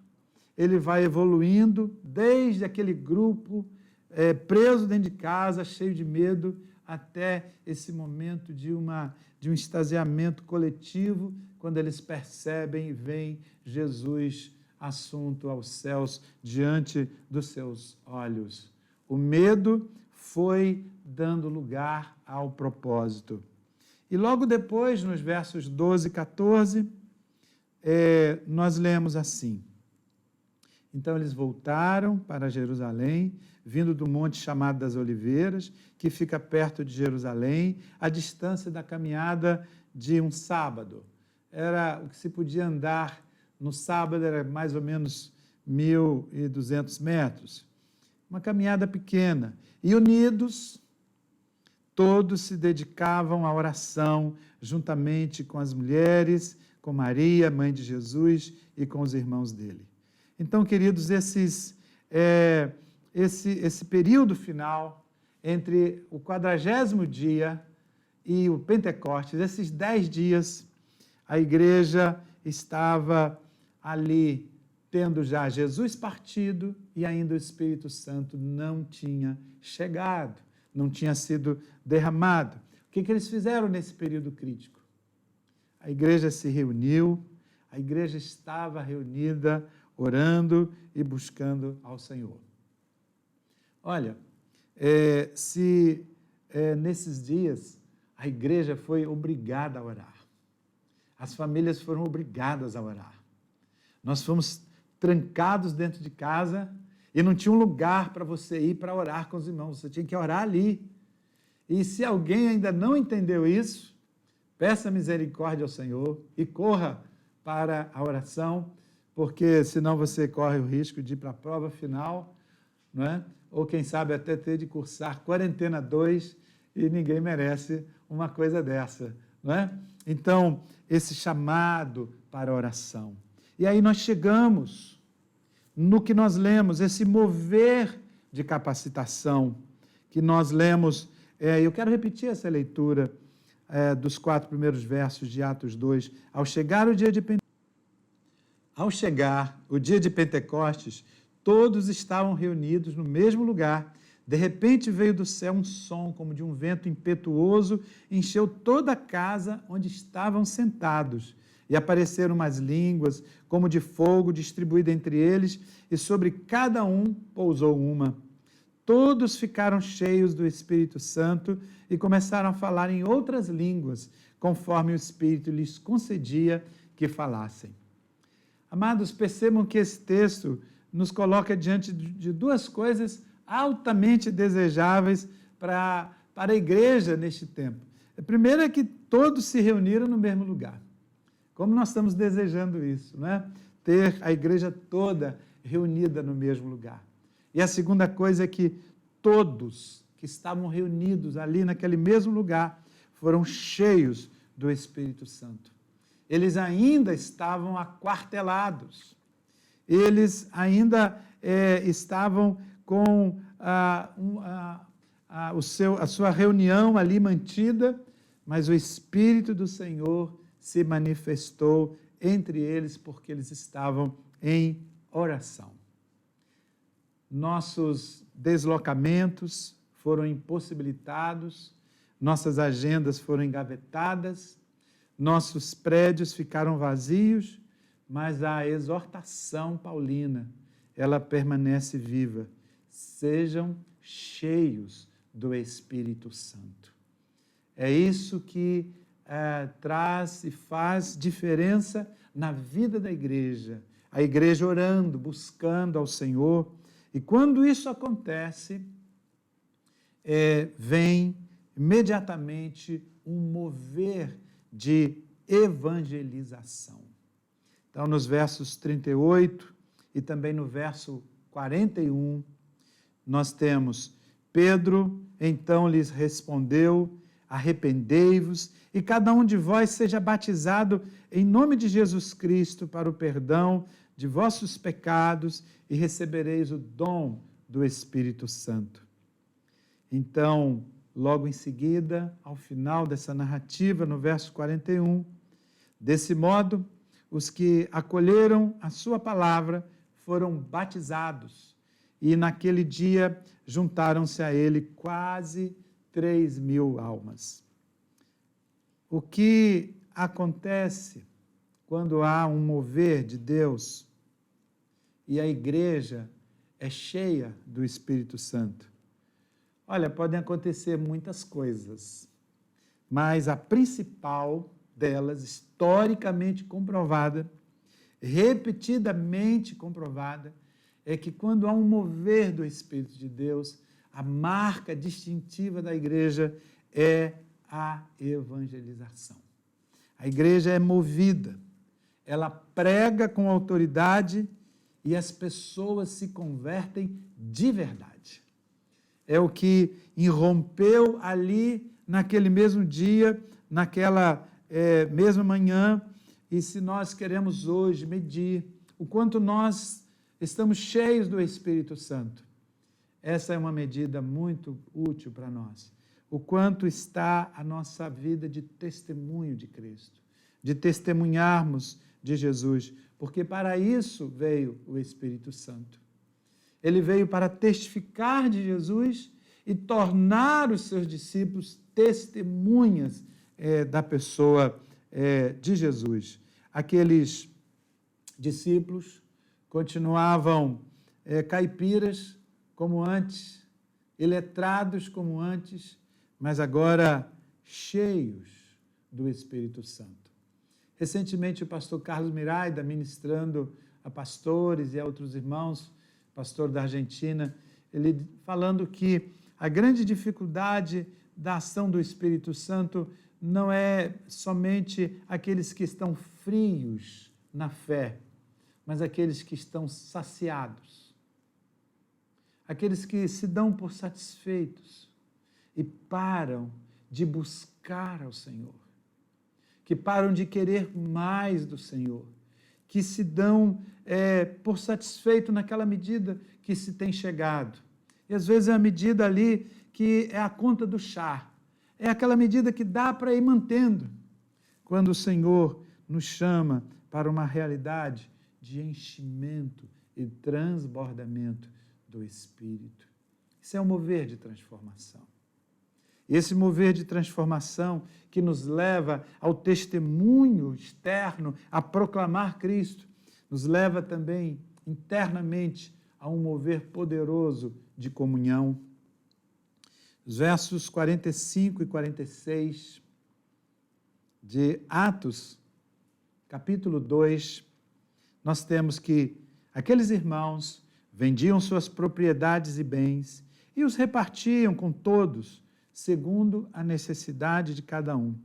ele vai evoluindo desde aquele grupo preso dentro de casa, cheio de medo, até esse momento de um extasiamento coletivo, quando eles percebem e veem Jesus assunto aos céus diante dos seus olhos. O medo foi dando lugar ao propósito. E logo depois, nos versos 12 e 14, nós lemos assim: então eles voltaram para Jerusalém, vindo do monte chamado das Oliveiras, que fica perto de Jerusalém, a distância da caminhada de um sábado. Era o que se podia andar no sábado, era mais ou menos 1.200 metros. Uma caminhada pequena. E unidos, todos se dedicavam à oração, juntamente com as mulheres, com Maria, mãe de Jesus, e com os irmãos dele. Então, queridos, esse período final, entre o 40º dia e o Pentecostes, esses 10 dias, a igreja estava ali, tendo já Jesus partido e ainda o Espírito Santo não tinha chegado, não tinha sido derramado. O que eles fizeram nesse período crítico? A igreja se reuniu, a igreja estava reunida, orando e buscando ao Senhor. Olha, nesses dias a igreja foi obrigada a orar, as famílias foram obrigadas a orar. Nós fomos trancados dentro de casa e não tinha um lugar para você ir para orar com os irmãos, você tinha que orar ali. E se alguém ainda não entendeu isso, peça misericórdia ao Senhor e corra para a oração, porque senão você corre o risco de ir para a prova final, não é? Ou quem sabe até ter de cursar quarentena 2 e ninguém merece uma coisa dessa, não é? Então, esse chamado para a oração. E aí nós chegamos no que nós lemos, esse mover de capacitação que nós lemos. Eu quero repetir essa leitura dos 4 primeiros versos de Atos 2. Ao chegar o dia de Pentecostes, todos estavam reunidos no mesmo lugar. De repente veio do céu um som como de um vento impetuoso, encheu toda a casa onde estavam sentados. E apareceram umas línguas, como de fogo, distribuídas entre eles, e sobre cada um pousou uma. Todos ficaram cheios do Espírito Santo e começaram a falar em outras línguas, conforme o Espírito lhes concedia que falassem. Amados, percebam que esse texto nos coloca diante de duas coisas altamente desejáveis para a igreja neste tempo. A primeira é que todos se reuniram no mesmo lugar. Como nós estamos desejando isso, não é? Ter a igreja toda reunida no mesmo lugar. E a segunda coisa é que todos que estavam reunidos ali naquele mesmo lugar foram cheios do Espírito Santo. Eles ainda estavam aquartelados. Eles ainda estavam com a sua reunião ali mantida, mas o Espírito do Senhor se manifestou entre eles porque eles estavam em oração. Nossos deslocamentos foram impossibilitados, nossas agendas foram engavetadas, nossos prédios ficaram vazios, mas a exortação paulina, ela permanece viva. Sejam cheios do Espírito Santo. É isso que traz e faz diferença na vida da igreja. A igreja orando, buscando ao Senhor. E quando isso acontece, vem imediatamente um mover de evangelização. Então, nos versos 38 e também no verso 41, nós temos: Pedro então lhes respondeu: arrependei-vos e cada um de vós seja batizado em nome de Jesus Cristo para o perdão de vossos pecados e recebereis o dom do Espírito Santo. Então, logo em seguida, ao final dessa narrativa, no verso 41, desse modo, os que acolheram a sua palavra foram batizados e naquele dia juntaram-se a ele quase 3.000 almas. O que acontece quando há um mover de Deus e a igreja é cheia do Espírito Santo? Olha, podem acontecer muitas coisas. mas a principal delas, historicamente comprovada, repetidamente comprovada, é que quando há um mover do Espírito de Deus, a marca distintiva da igreja é a evangelização. A igreja é movida, ela prega com autoridade e as pessoas se convertem de verdade. É o que irrompeu ali naquele mesmo dia, naquela mesma manhã, e se nós queremos hoje medir o quanto nós estamos cheios do Espírito Santo, essa é uma medida muito útil para nós. O quanto está a nossa vida de testemunho de Cristo, de testemunharmos de Jesus, porque para isso veio o Espírito Santo. Ele veio para testificar de Jesus e tornar os seus discípulos testemunhas da pessoa de Jesus. Aqueles discípulos continuavam caipiras como antes, iletrados como antes, mas agora cheios do Espírito Santo. Recentemente, o pastor Carlos Miraida, ministrando a pastores e a outros irmãos, pastor da Argentina, ele falando que a grande dificuldade da ação do Espírito Santo não é somente aqueles que estão frios na fé, mas aqueles que estão saciados, aqueles que se dão por satisfeitos e param de buscar ao Senhor, que param de querer mais do Senhor, que se dão por satisfeito naquela medida que se tem chegado. E às vezes é a medida ali que é a conta do chá, é aquela medida que dá para ir mantendo, quando o Senhor nos chama para uma realidade de enchimento e transbordamento do Espírito. Isso é um mover de transformação. Esse mover de transformação que nos leva ao testemunho externo, a proclamar Cristo, nos leva também internamente a um mover poderoso de comunhão. Os versos 45 e 46 de Atos, capítulo 2, nós temos que aqueles irmãos vendiam suas propriedades e bens e os repartiam com todos, segundo a necessidade de cada um.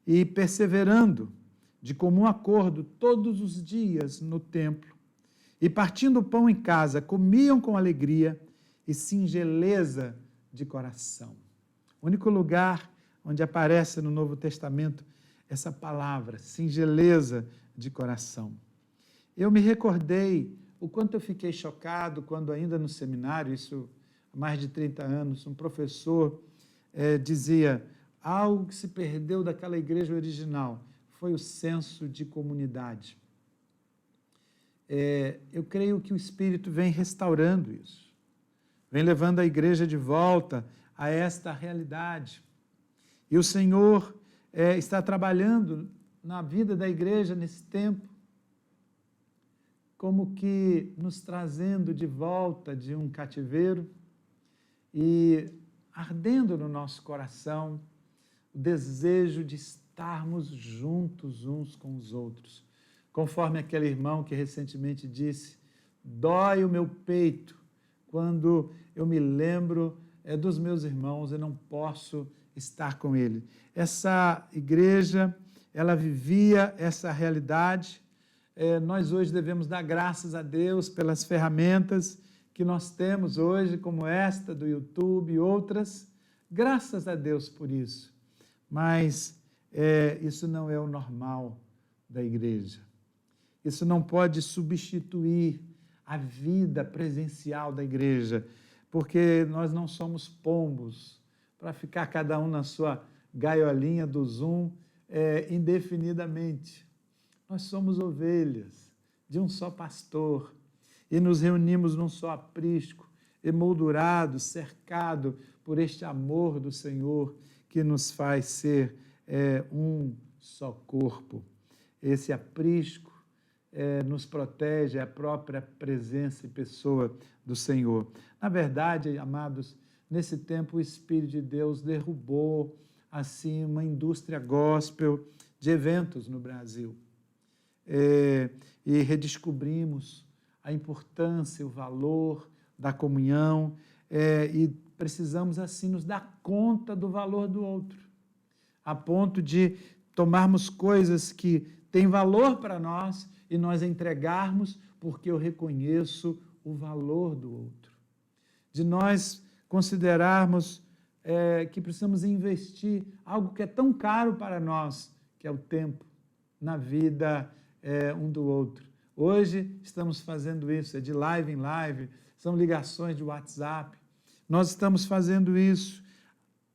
E perseverando de comum acordo todos os dias no templo, e partindo o pão em casa, comiam com alegria e singeleza de coração. O único lugar onde aparece no Novo Testamento essa palavra, singeleza de coração. Eu me recordei o quanto eu fiquei chocado quando ainda no seminário, isso há mais de 30 anos, um professor dizia, algo que se perdeu daquela igreja original foi o senso de comunidade. Eu creio que o Espírito vem restaurando isso, vem levando a igreja de volta a esta realidade. E o Senhor está trabalhando na vida da igreja nesse tempo, como que nos trazendo de volta de um cativeiro e ardendo no nosso coração o desejo de estarmos juntos uns com os outros. Conforme aquele irmão que recentemente disse, dói o meu peito quando eu me lembro dos meus irmãos e não posso estar com ele. Essa igreja, ela vivia essa realidade. Nós hoje devemos dar graças a Deus pelas ferramentas que nós temos hoje, como esta do YouTube e outras, graças a Deus por isso. Mas isso não é o normal da igreja. Isso não pode substituir a vida presencial da igreja, porque nós não somos pombos para ficar cada um na sua gaiolinha do Zoom indefinidamente. Nós somos ovelhas de um só pastor e nos reunimos num só aprisco, emoldurado, cercado por este amor do Senhor que nos faz ser um só corpo. Esse aprisco nos protege, a própria presença e pessoa do Senhor. Na verdade, amados, nesse tempo o Espírito de Deus derrubou assim uma indústria gospel de eventos no Brasil. E redescobrimos a importância, o valor da comunhão, e precisamos assim nos dar conta do valor do outro, a ponto de tomarmos coisas que têm valor para nós e nós entregarmos porque eu reconheço o valor do outro. De nós considerarmos que precisamos investir algo que é tão caro para nós, que é o tempo, na vida um do outro. Hoje estamos fazendo isso, é de live em live, são ligações de WhatsApp. Nós estamos fazendo isso,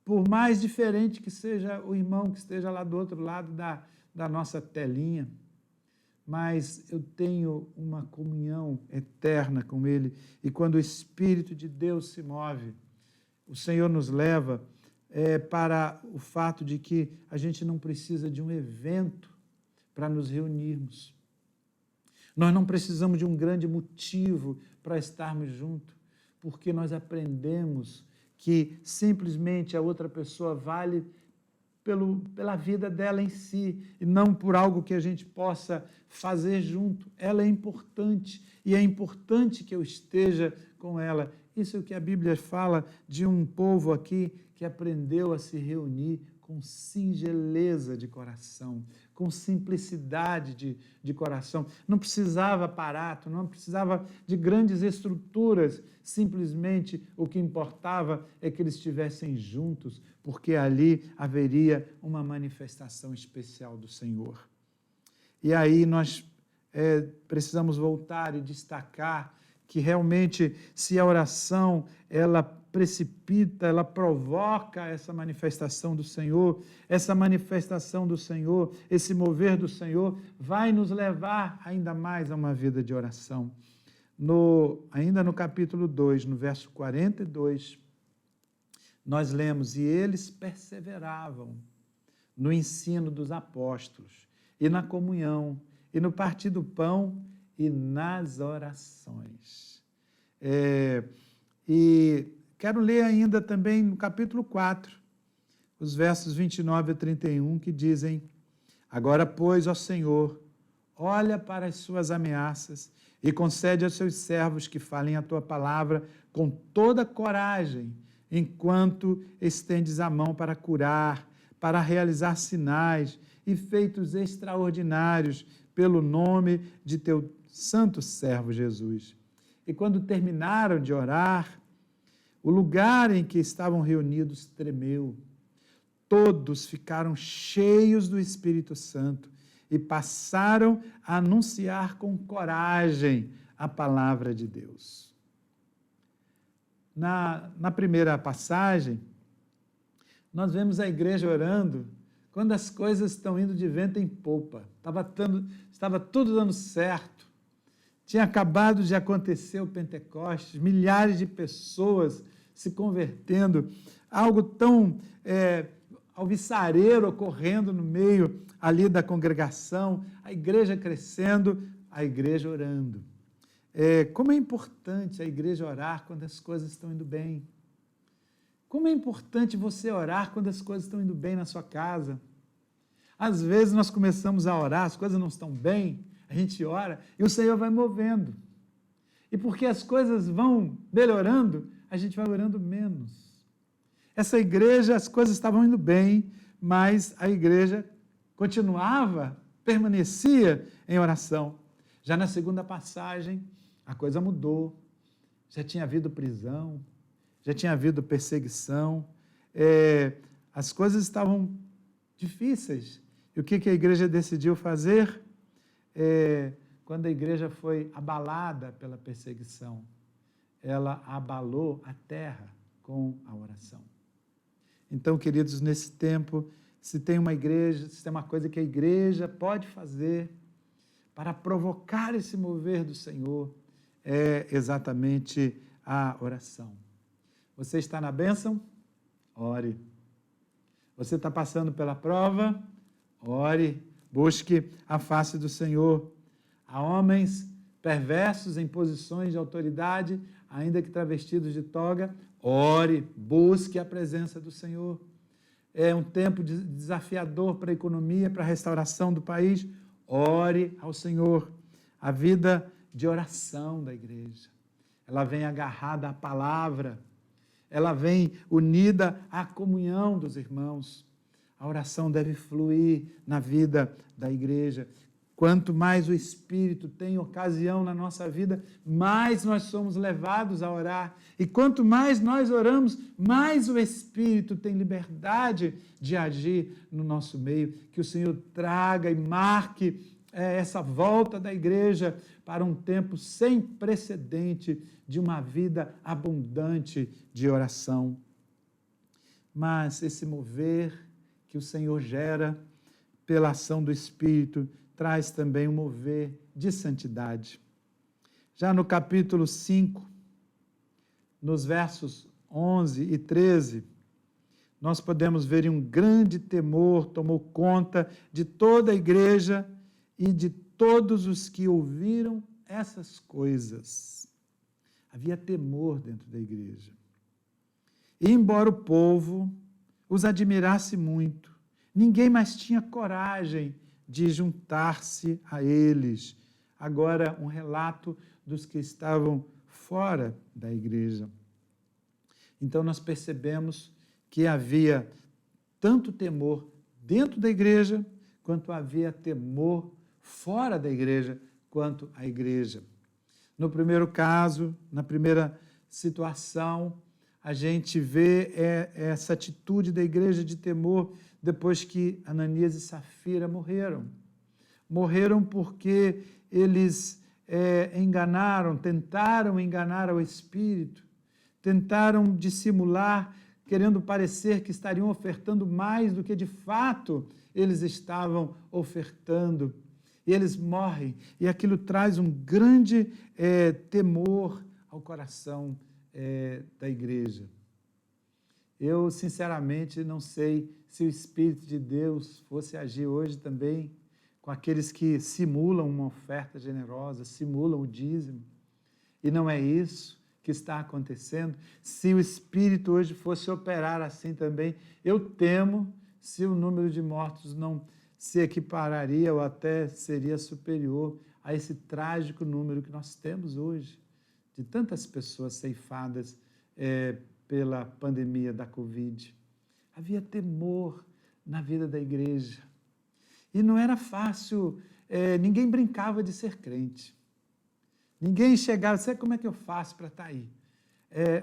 por mais diferente que seja o irmão que esteja lá do outro lado da nossa telinha, mas eu tenho uma comunhão eterna com Ele, e quando o Espírito de Deus se move, o Senhor nos leva para o fato de que a gente não precisa de um evento para nos reunirmos. Nós não precisamos de um grande motivo para estarmos juntos, porque nós aprendemos que simplesmente a outra pessoa vale pela vida dela em si, e não por algo que a gente possa fazer junto. Ela é importante, e é importante que eu esteja com ela. Isso é o que a Bíblia fala de um povo aqui que aprendeu a se reunir com singeleza de coração, com simplicidade de coração. Não precisava aparato, não precisava de grandes estruturas, simplesmente o que importava é que eles estivessem juntos, porque ali haveria uma manifestação especial do Senhor. E aí nós precisamos voltar e destacar que realmente, se a oração ela precipita, ela provoca essa manifestação do Senhor, esse mover do Senhor, vai nos levar ainda mais a uma vida de oração. Ainda no capítulo 2, no verso 42, nós lemos: e eles perseveravam no ensino dos apóstolos, e na comunhão, e no partir do pão, e nas orações. E quero ler ainda também no capítulo 4, os versos 29 a 31, que dizem: agora, pois, ó Senhor, olha para as suas ameaças e concede aos seus servos que falem a tua palavra com toda coragem, enquanto estendes a mão para curar, para realizar sinais e feitos extraordinários pelo nome de teu santo servo Jesus. E quando terminaram de orar, o lugar em que estavam reunidos tremeu. Todos ficaram cheios do Espírito Santo e passaram a anunciar com coragem a palavra de Deus. Na primeira passagem, nós vemos a igreja orando quando as coisas estão indo de vento em popa. Estava tudo dando certo. Tinha acabado de acontecer o Pentecostes, milhares de pessoas se convertendo, algo tão alvissareiro ocorrendo no meio ali da congregação, a igreja crescendo, a igreja orando. Como é importante a igreja orar quando as coisas estão indo bem. Como é importante você orar quando as coisas estão indo bem na sua casa. Às vezes nós começamos a orar, as coisas não estão bem, a gente ora e o Senhor vai movendo. E porque as coisas vão melhorando, a gente vai orando menos. Essa igreja, as coisas estavam indo bem, mas a igreja permanecia em oração. Já na segunda passagem, a coisa mudou. Já tinha havido prisão, já tinha havido perseguição, as coisas estavam difíceis. E o que a igreja decidiu fazer? Quando a igreja foi abalada pela perseguição, ela abalou a terra com a oração. Então, queridos, nesse tempo, se tem uma igreja, se tem uma coisa que a igreja pode fazer para provocar esse mover do Senhor, é exatamente a oração. Você está na bênção? Ore. Você está passando pela prova? Ore. Busque a face do Senhor. Há homens perversos em posições de autoridade, ainda que travestidos de toga. Ore, busque a presença do Senhor. é um tempo desafiador para a economia, para a restauração do país, ore ao Senhor. A vida de oração da igreja, ela vem agarrada à palavra, ela vem unida à comunhão dos irmãos. A oração deve fluir na vida da igreja. Quanto mais o Espírito tem ocasião na nossa vida, mais nós somos levados a orar. E quanto mais nós oramos, mais o Espírito tem liberdade de agir no nosso meio. Que o Senhor traga e marque essa volta da igreja para um tempo sem precedente de uma vida abundante de oração. Mas esse mover que o Senhor gera pela ação do Espírito traz também um mover de santidade. Já no capítulo 5, nos versos 11 e 13, nós podemos ver que um grande temor tomou conta de toda a igreja e de todos os que ouviram essas coisas. Havia temor dentro da igreja. E embora o povo os admirasse muito, ninguém mais tinha coragem de juntar-se a eles. Agora, um relato dos que estavam fora da igreja. Então, nós percebemos que havia tanto temor dentro da igreja, quanto havia temor fora da igreja, quanto à igreja. No primeiro caso, na primeira situação, a gente vê essa atitude da igreja de temor depois que Ananias e Safira morreram. Morreram porque eles tentaram enganar ao Espírito, tentaram dissimular, querendo parecer que estariam ofertando mais do que de fato eles estavam ofertando. E eles morrem, e aquilo traz um grande temor ao coração da igreja. Eu, sinceramente, não sei se o Espírito de Deus fosse agir hoje também com aqueles que simulam uma oferta generosa, simulam o dízimo, e não é isso que está acontecendo. Se o Espírito hoje fosse operar assim também, eu temo se o número de mortos não se equipararia ou até seria superior a esse trágico número que nós temos hoje, de tantas pessoas ceifadas pela pandemia da Covid. Havia temor na vida da igreja. E não era fácil, ninguém brincava de ser crente. Ninguém chegava, sabe como é que eu faço para estar aí?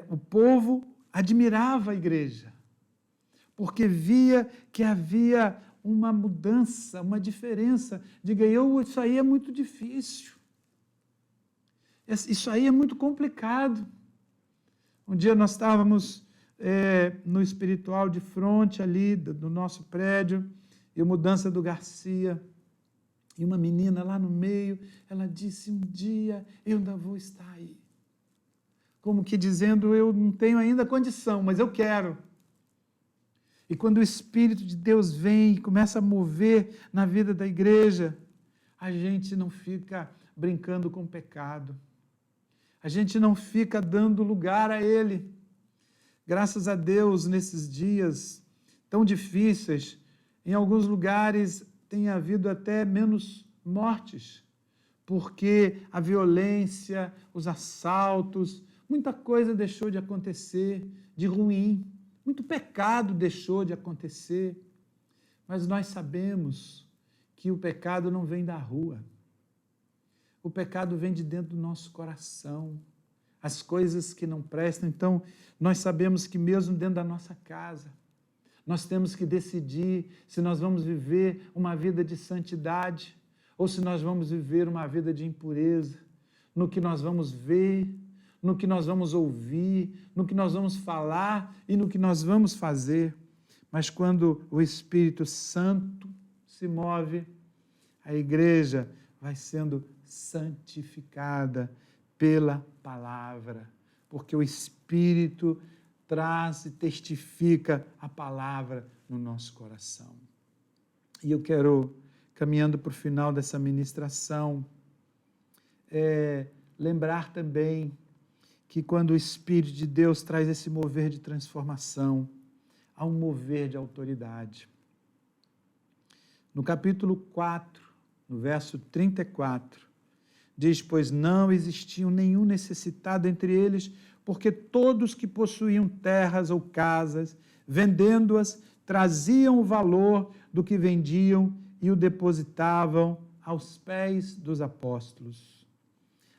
O povo admirava a igreja, porque via que havia uma mudança, uma diferença. Diga, isso aí é muito difícil. Isso aí é muito complicado. Um dia nós estávamos no espiritual de frente ali do nosso prédio, e Mudança do Garcia, e uma menina lá no meio, ela disse, um dia eu ainda vou estar aí. Como que dizendo, eu não tenho ainda condição, mas eu quero. E quando o Espírito de Deus vem e começa a mover na vida da igreja, a gente não fica brincando com o pecado. A gente não fica dando lugar a ele. Graças a Deus, nesses dias tão difíceis, em alguns lugares tem havido até menos mortes, porque a violência, os assaltos, muita coisa deixou de acontecer de ruim. Muito pecado deixou de acontecer, mas nós sabemos que o pecado não vem da rua. O pecado vem de dentro do nosso coração, as coisas que não prestam. Então, nós sabemos que mesmo dentro da nossa casa, nós temos que decidir se nós vamos viver uma vida de santidade ou se nós vamos viver uma vida de impureza, no que nós vamos ver, no que nós vamos ouvir, no que nós vamos falar e no que nós vamos fazer. Mas quando o Espírito Santo se move, a igreja vai sendo santificada pela palavra, porque o Espírito traz e testifica a palavra no nosso coração. E eu quero, caminhando para o final dessa ministração, lembrar também que quando o Espírito de Deus traz esse mover de transformação, a um mover de autoridade. No capítulo 4, no verso 34, diz: pois não existia nenhum necessitado entre eles, porque todos que possuíam terras ou casas, vendendo-as, traziam o valor do que vendiam e o depositavam aos pés dos apóstolos.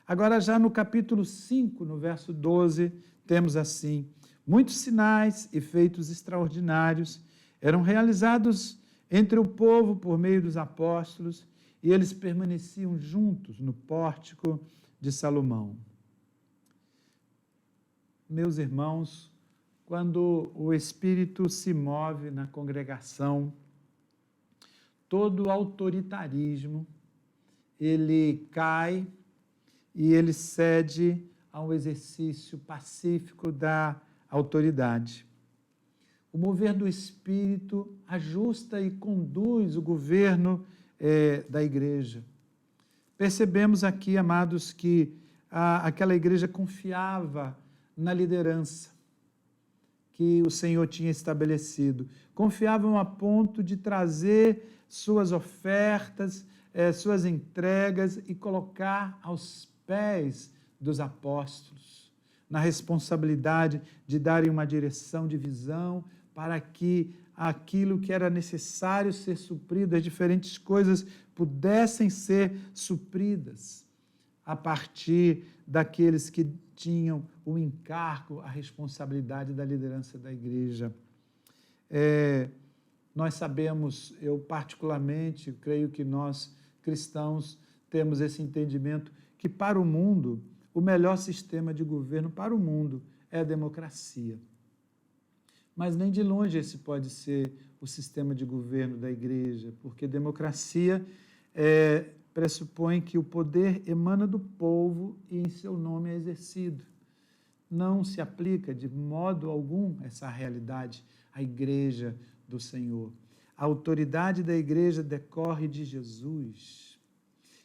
Agora, já no capítulo 5, no verso 12, temos assim: muitos sinais e feitos extraordinários eram realizados entre o povo por meio dos apóstolos, e eles permaneciam juntos no pórtico de Salomão. Meus irmãos, quando o Espírito se move na congregação, todo autoritarismo, ele cai e ele cede ao exercício pacífico da autoridade. O mover do Espírito ajusta e conduz o governo da igreja. Percebemos aqui, amados, que aquela igreja confiava na liderança que o Senhor tinha estabelecido. Confiavam a ponto de trazer suas ofertas, suas entregas e colocar aos pés dos apóstolos, na responsabilidade de darem uma direção de visão para que aquilo que era necessário ser suprido, as diferentes coisas pudessem ser supridas a partir daqueles que tinham o encargo, a responsabilidade da liderança da igreja. Nós sabemos, eu particularmente, creio que nós cristãos temos esse entendimento que para o mundo, o melhor sistema de governo para o mundo é a democracia. Mas nem de longe esse pode ser o sistema de governo da igreja, porque democracia pressupõe que o poder emana do povo e em seu nome é exercido. Não se aplica de modo algum essa realidade à igreja do Senhor. A autoridade da igreja decorre de Jesus.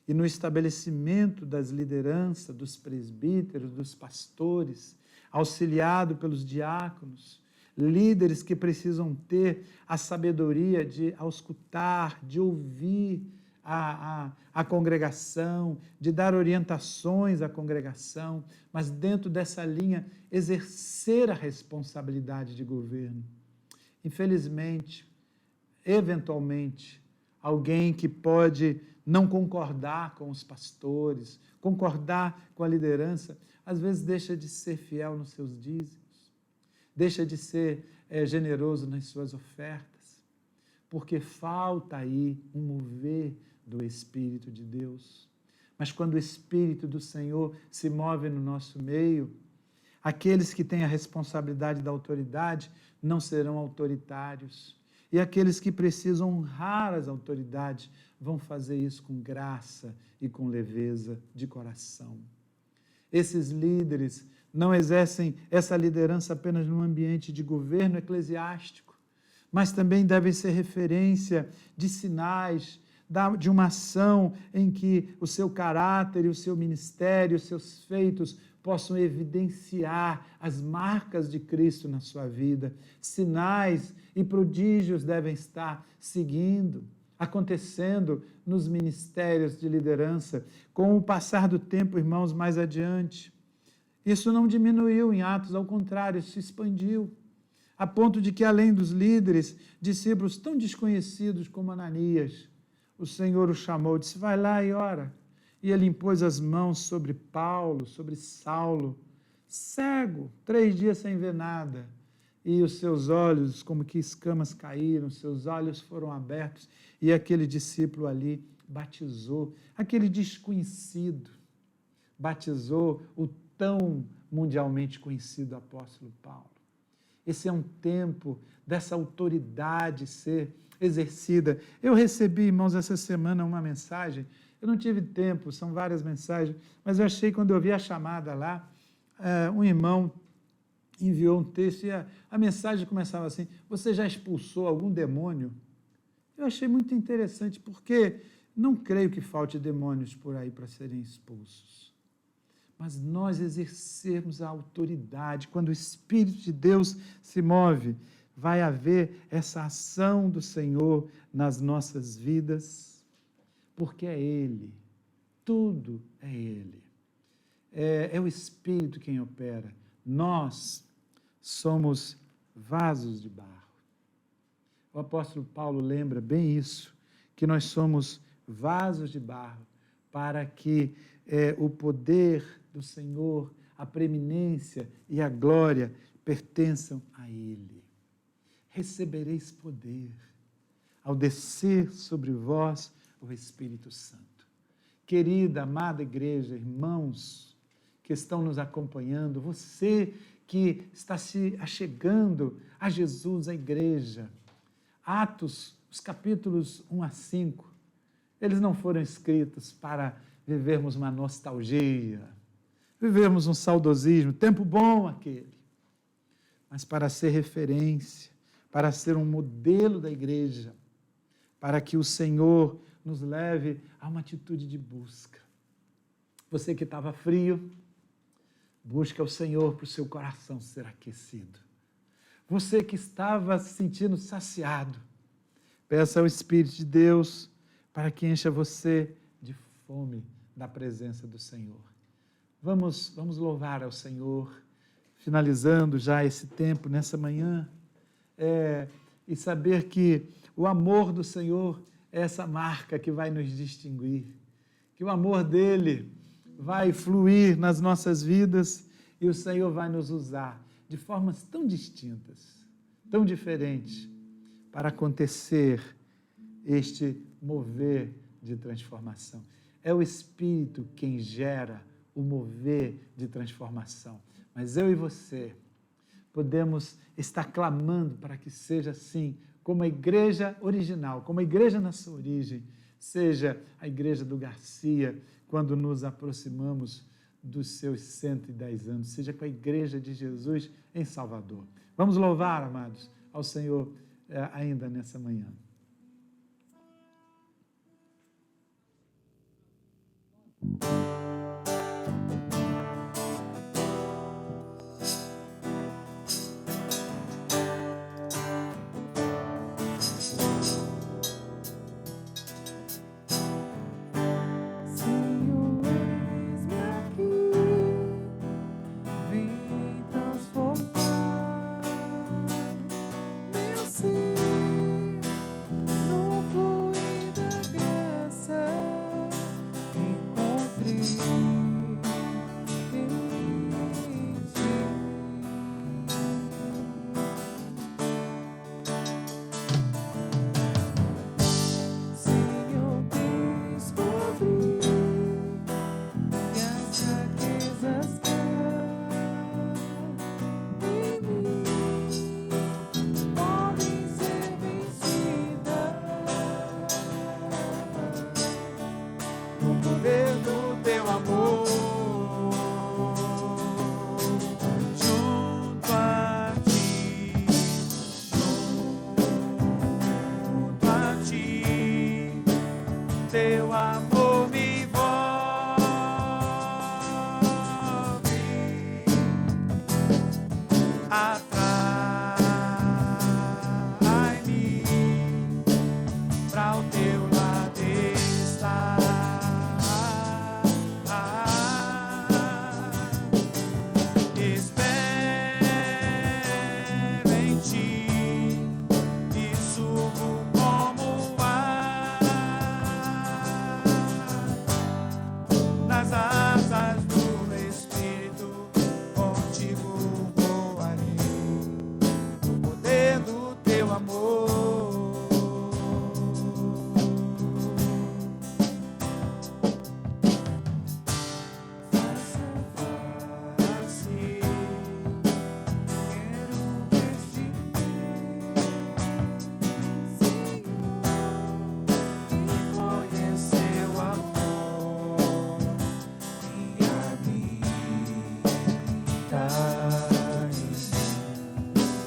E no estabelecimento das lideranças, dos presbíteros, dos pastores, auxiliado pelos diáconos, líderes que precisam ter a sabedoria de auscultar, de ouvir a congregação, de dar orientações à congregação, mas dentro dessa linha exercer a responsabilidade de governo. Infelizmente, eventualmente, alguém que pode não concordar com os pastores, concordar com a liderança, às vezes deixa de ser fiel nos seus dízimos, deixa de ser generoso nas suas ofertas, porque falta aí um mover do Espírito de Deus. Mas quando o Espírito do Senhor se move no nosso meio, aqueles que têm a responsabilidade da autoridade não serão autoritários. E aqueles que precisam honrar as autoridades vão fazer isso com graça e com leveza de coração. Esses líderes não exercem essa liderança apenas no ambiente de governo eclesiástico, mas também devem ser referência de sinais, de uma ação em que o seu caráter e o seu ministério, os seus feitos possam evidenciar as marcas de Cristo na sua vida. Sinais e prodígios devem estar seguindo, acontecendo nos ministérios de liderança. Com o passar do tempo, irmãos, mais adiante, isso não diminuiu em Atos, ao contrário, isso se expandiu, a ponto de que, além dos líderes, discípulos tão desconhecidos como Ananias, o Senhor o chamou, disse: vai lá e ora. E ele impôs as mãos sobre Paulo, sobre Saulo, cego, 3 dias sem ver nada. E os seus olhos, como que escamas caíram, seus olhos foram abertos, e aquele discípulo ali batizou, aquele desconhecido, batizou o tão mundialmente conhecido apóstolo Paulo. Esse é um tempo dessa autoridade ser exercida. Eu recebi, irmãos, essa semana uma mensagem. Eu não tive tempo, são várias mensagens, mas eu achei, quando eu vi a chamada lá, um irmão enviou um texto e a mensagem começava assim: você já expulsou algum demônio? Eu achei muito interessante, porque não creio que falte demônios por aí para serem expulsos. Mas nós exercermos a autoridade, quando o Espírito de Deus se move, vai haver essa ação do Senhor nas nossas vidas, porque é Ele, tudo é Ele. É o Espírito quem opera. Nós somos vasos de barro. O apóstolo Paulo lembra bem isso, que nós somos vasos de barro, para que o poder do Senhor, a preeminência e a glória pertençam a Ele. Recebereis poder ao descer sobre vós o Espírito Santo. Querida, amada igreja, irmãos que estão nos acompanhando, você que está se achegando a Jesus, a igreja, Atos, os capítulos 1 a 5, eles não foram escritos para vivermos uma nostalgia, vivermos um saudosismo, tempo bom aquele, mas para ser referência, para ser um modelo da igreja, para que o Senhor nos leve a uma atitude de busca. Você que estava frio, busca o Senhor para o seu coração ser aquecido. Você que estava se sentindo saciado, peça ao Espírito de Deus para que encha você de fome da presença do Senhor. Vamos louvar ao Senhor, finalizando já esse tempo nessa manhã, e saber que o amor do Senhor é essa marca que vai nos distinguir, que o amor dele vai fluir nas nossas vidas e o Senhor vai nos usar de formas tão distintas, tão diferentes, para acontecer este mover de transformação. É o Espírito quem gera o mover de transformação, mas eu e você podemos estar clamando para que seja assim, como a igreja original, como a igreja na sua origem, seja a igreja do Garcia, quando nos aproximamos dos seus 110 anos, seja com a igreja de Jesus em Salvador. Vamos louvar, amados, ao Senhor ainda nessa manhã.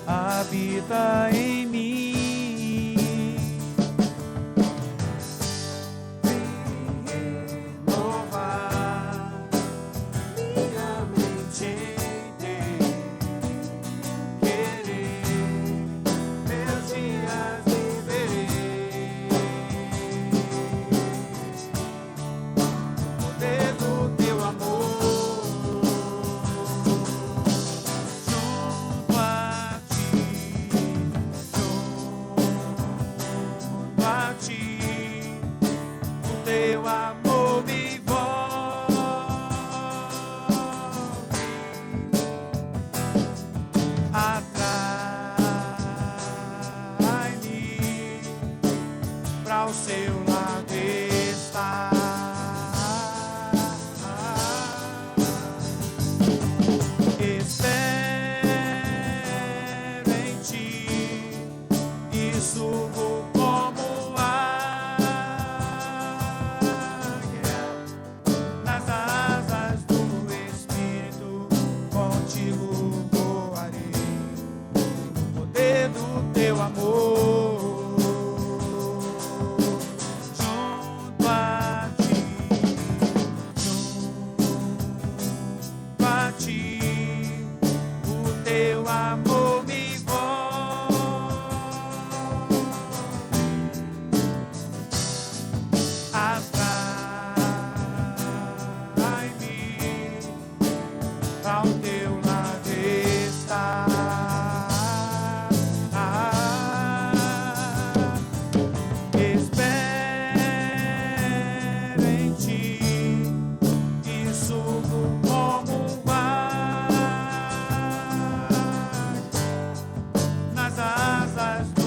Habita em mim, vem renovar minha mente em Deus, querer subo como águia, nas asas do Espírito contigo voarei, no poder do teu amor. Junto a ti, o teu amor me envolve, atrai-me ao teu lado está. Espero em ti e subo como um nas asas do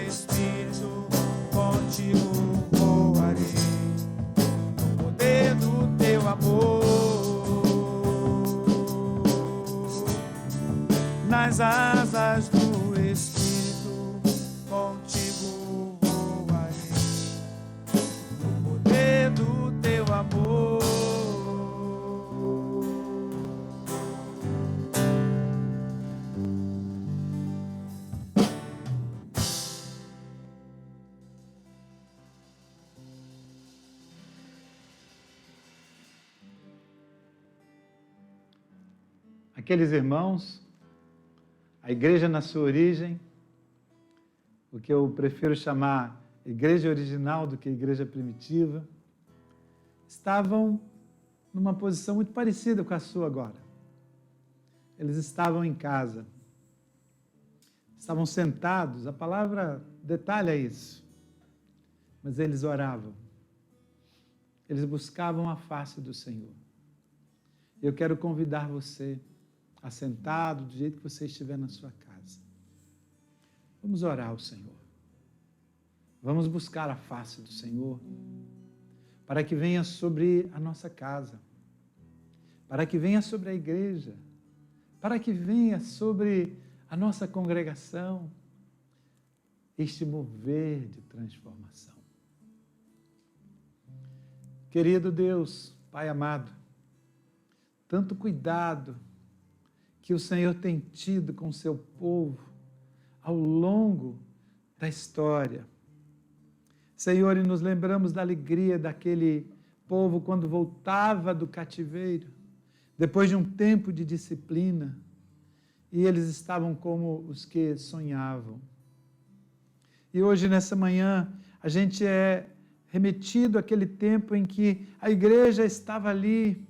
Espírito, contigo voarei, no poder do teu amor. Nas asas do Espírito, contigo voarei, no poder do teu amor. Aqueles irmãos, a igreja na sua origem, o que eu prefiro chamar igreja original do que igreja primitiva, estavam numa posição muito parecida com a sua agora. Eles estavam em casa, estavam sentados, a palavra detalha isso, mas eles oravam, eles buscavam a face do Senhor. Eu quero convidar você, assentado, do jeito que você estiver na sua casa. Vamos orar ao Senhor. Vamos buscar a face do Senhor, para que venha sobre a nossa casa, para que venha sobre a igreja, para que venha sobre a nossa congregação, este mover de transformação. Querido Deus, Pai amado, tanto cuidado que o Senhor tem tido com o seu povo ao longo da história. Senhor, e nos lembramos da alegria daquele povo quando voltava do cativeiro, depois de um tempo de disciplina, e eles estavam como os que sonhavam. E hoje, nessa manhã, a gente é remetido àquele tempo em que a igreja estava ali,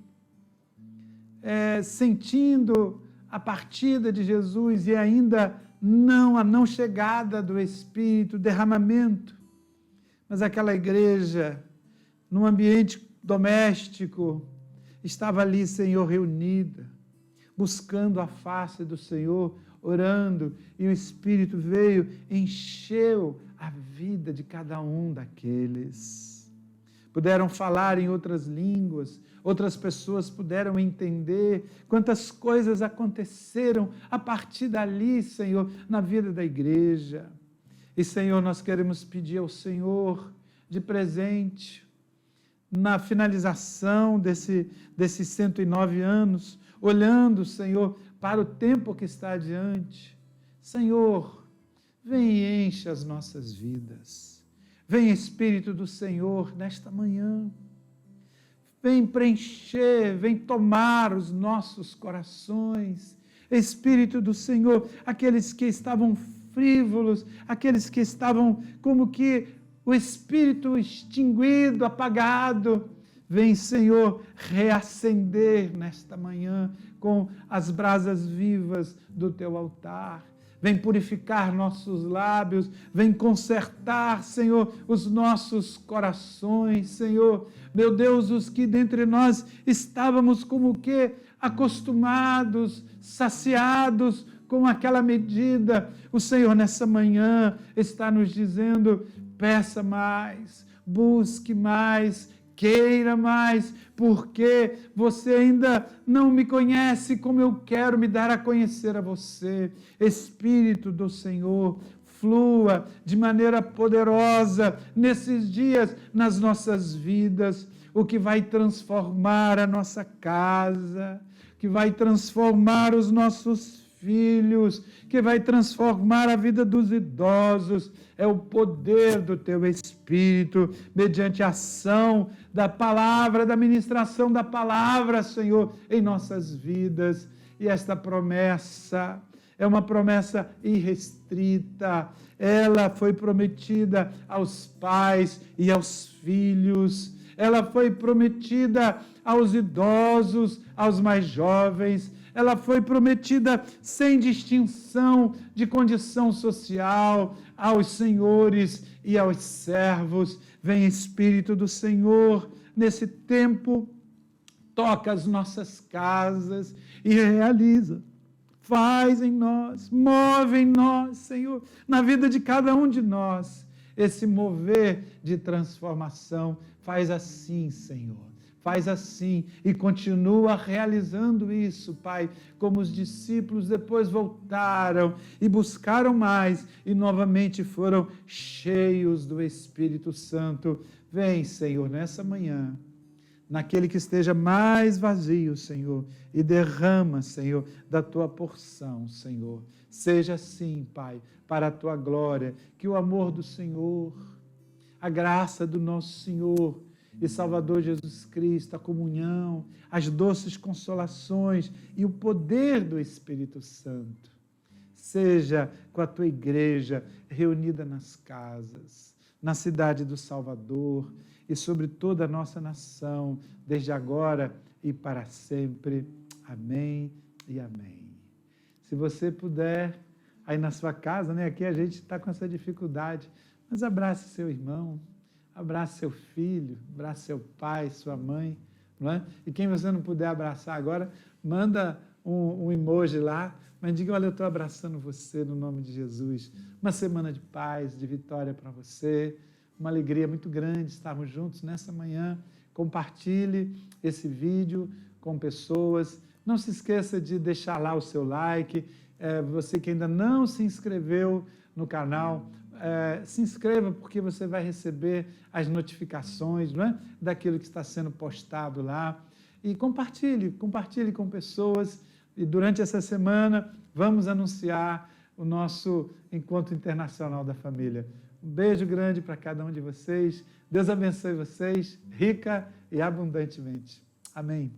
sentindo a partida de Jesus e ainda a não chegada do Espírito, derramamento. Mas aquela igreja, num ambiente doméstico, estava ali, Senhor, reunida, buscando a face do Senhor, orando, e o Espírito veio, encheu a vida de cada um daqueles. Puderam falar em outras línguas, outras pessoas puderam entender quantas coisas aconteceram a partir dali, Senhor, na vida da igreja. E, Senhor, nós queremos pedir ao Senhor de presente, na finalização desses 109 anos, olhando, Senhor, para o tempo que está adiante. Senhor, vem e enche as nossas vidas. Vem, Espírito do Senhor, nesta manhã. Vem preencher, vem tomar os nossos corações. Espírito do Senhor, aqueles que estavam frívolos, aqueles que estavam como que o espírito extinguido, apagado, vem, Senhor, reacender nesta manhã com as brasas vivas do teu altar. Vem purificar nossos lábios, vem consertar, Senhor, os nossos corações, Senhor. Meu Deus, os que dentre nós estávamos como que acostumados, saciados com aquela medida, o Senhor nessa manhã está nos dizendo, peça mais, busque mais, queira mais, porque você ainda não me conhece como eu quero me dar a conhecer a você. Espírito do Senhor, flua de maneira poderosa nesses dias nas nossas vidas, o que vai transformar a nossa casa, que vai transformar os nossos filhos, que vai transformar a vida dos idosos, é o poder do teu Espírito, mediante a ação da palavra, da ministração da palavra, Senhor, em nossas vidas. E esta promessa é uma promessa irrestrita, ela foi prometida aos pais e aos filhos, ela foi prometida aos idosos, aos mais jovens, ela foi prometida sem distinção de condição social, aos senhores e aos servos. Vem Espírito do Senhor nesse tempo, toca as nossas casas e realiza. Faz em nós, move em nós, Senhor, na vida de cada um de nós, esse mover de transformação. Faz assim, Senhor, faz assim e continua realizando isso, Pai, como os discípulos depois voltaram e buscaram mais e novamente foram cheios do Espírito Santo. Vem, Senhor, nessa manhã, naquele que esteja mais vazio, Senhor, e derrama, Senhor, da tua porção, Senhor. Seja assim, Pai, para a tua glória, que o amor do Senhor, a graça do nosso Senhor e Salvador Jesus Cristo, a comunhão, as doces consolações e o poder do Espírito Santo, seja com a tua igreja reunida nas casas, na cidade do Salvador, e sobre toda a nossa nação, desde agora e para sempre. Amém e amém. Se você puder, aí na sua casa, né? Aqui a gente está com essa dificuldade, mas abrace seu irmão, abrace seu filho, abrace seu pai, sua mãe, não é? E quem você não puder abraçar agora, manda um emoji lá, mas diga: olha, eu estou abraçando você no nome de Jesus. Uma semana de paz, de vitória para você. Uma alegria muito grande estarmos juntos nessa manhã. Compartilhe esse vídeo com pessoas. Não se esqueça de deixar lá o seu like. Você que ainda não se inscreveu no canal, se inscreva, porque você vai receber as notificações, não é? Daquilo que está sendo postado lá. E compartilhe com pessoas. E durante essa semana vamos anunciar o nosso Encontro Internacional da Família. Um beijo grande para cada um de vocês. Deus abençoe vocês, rica e abundantemente. Amém.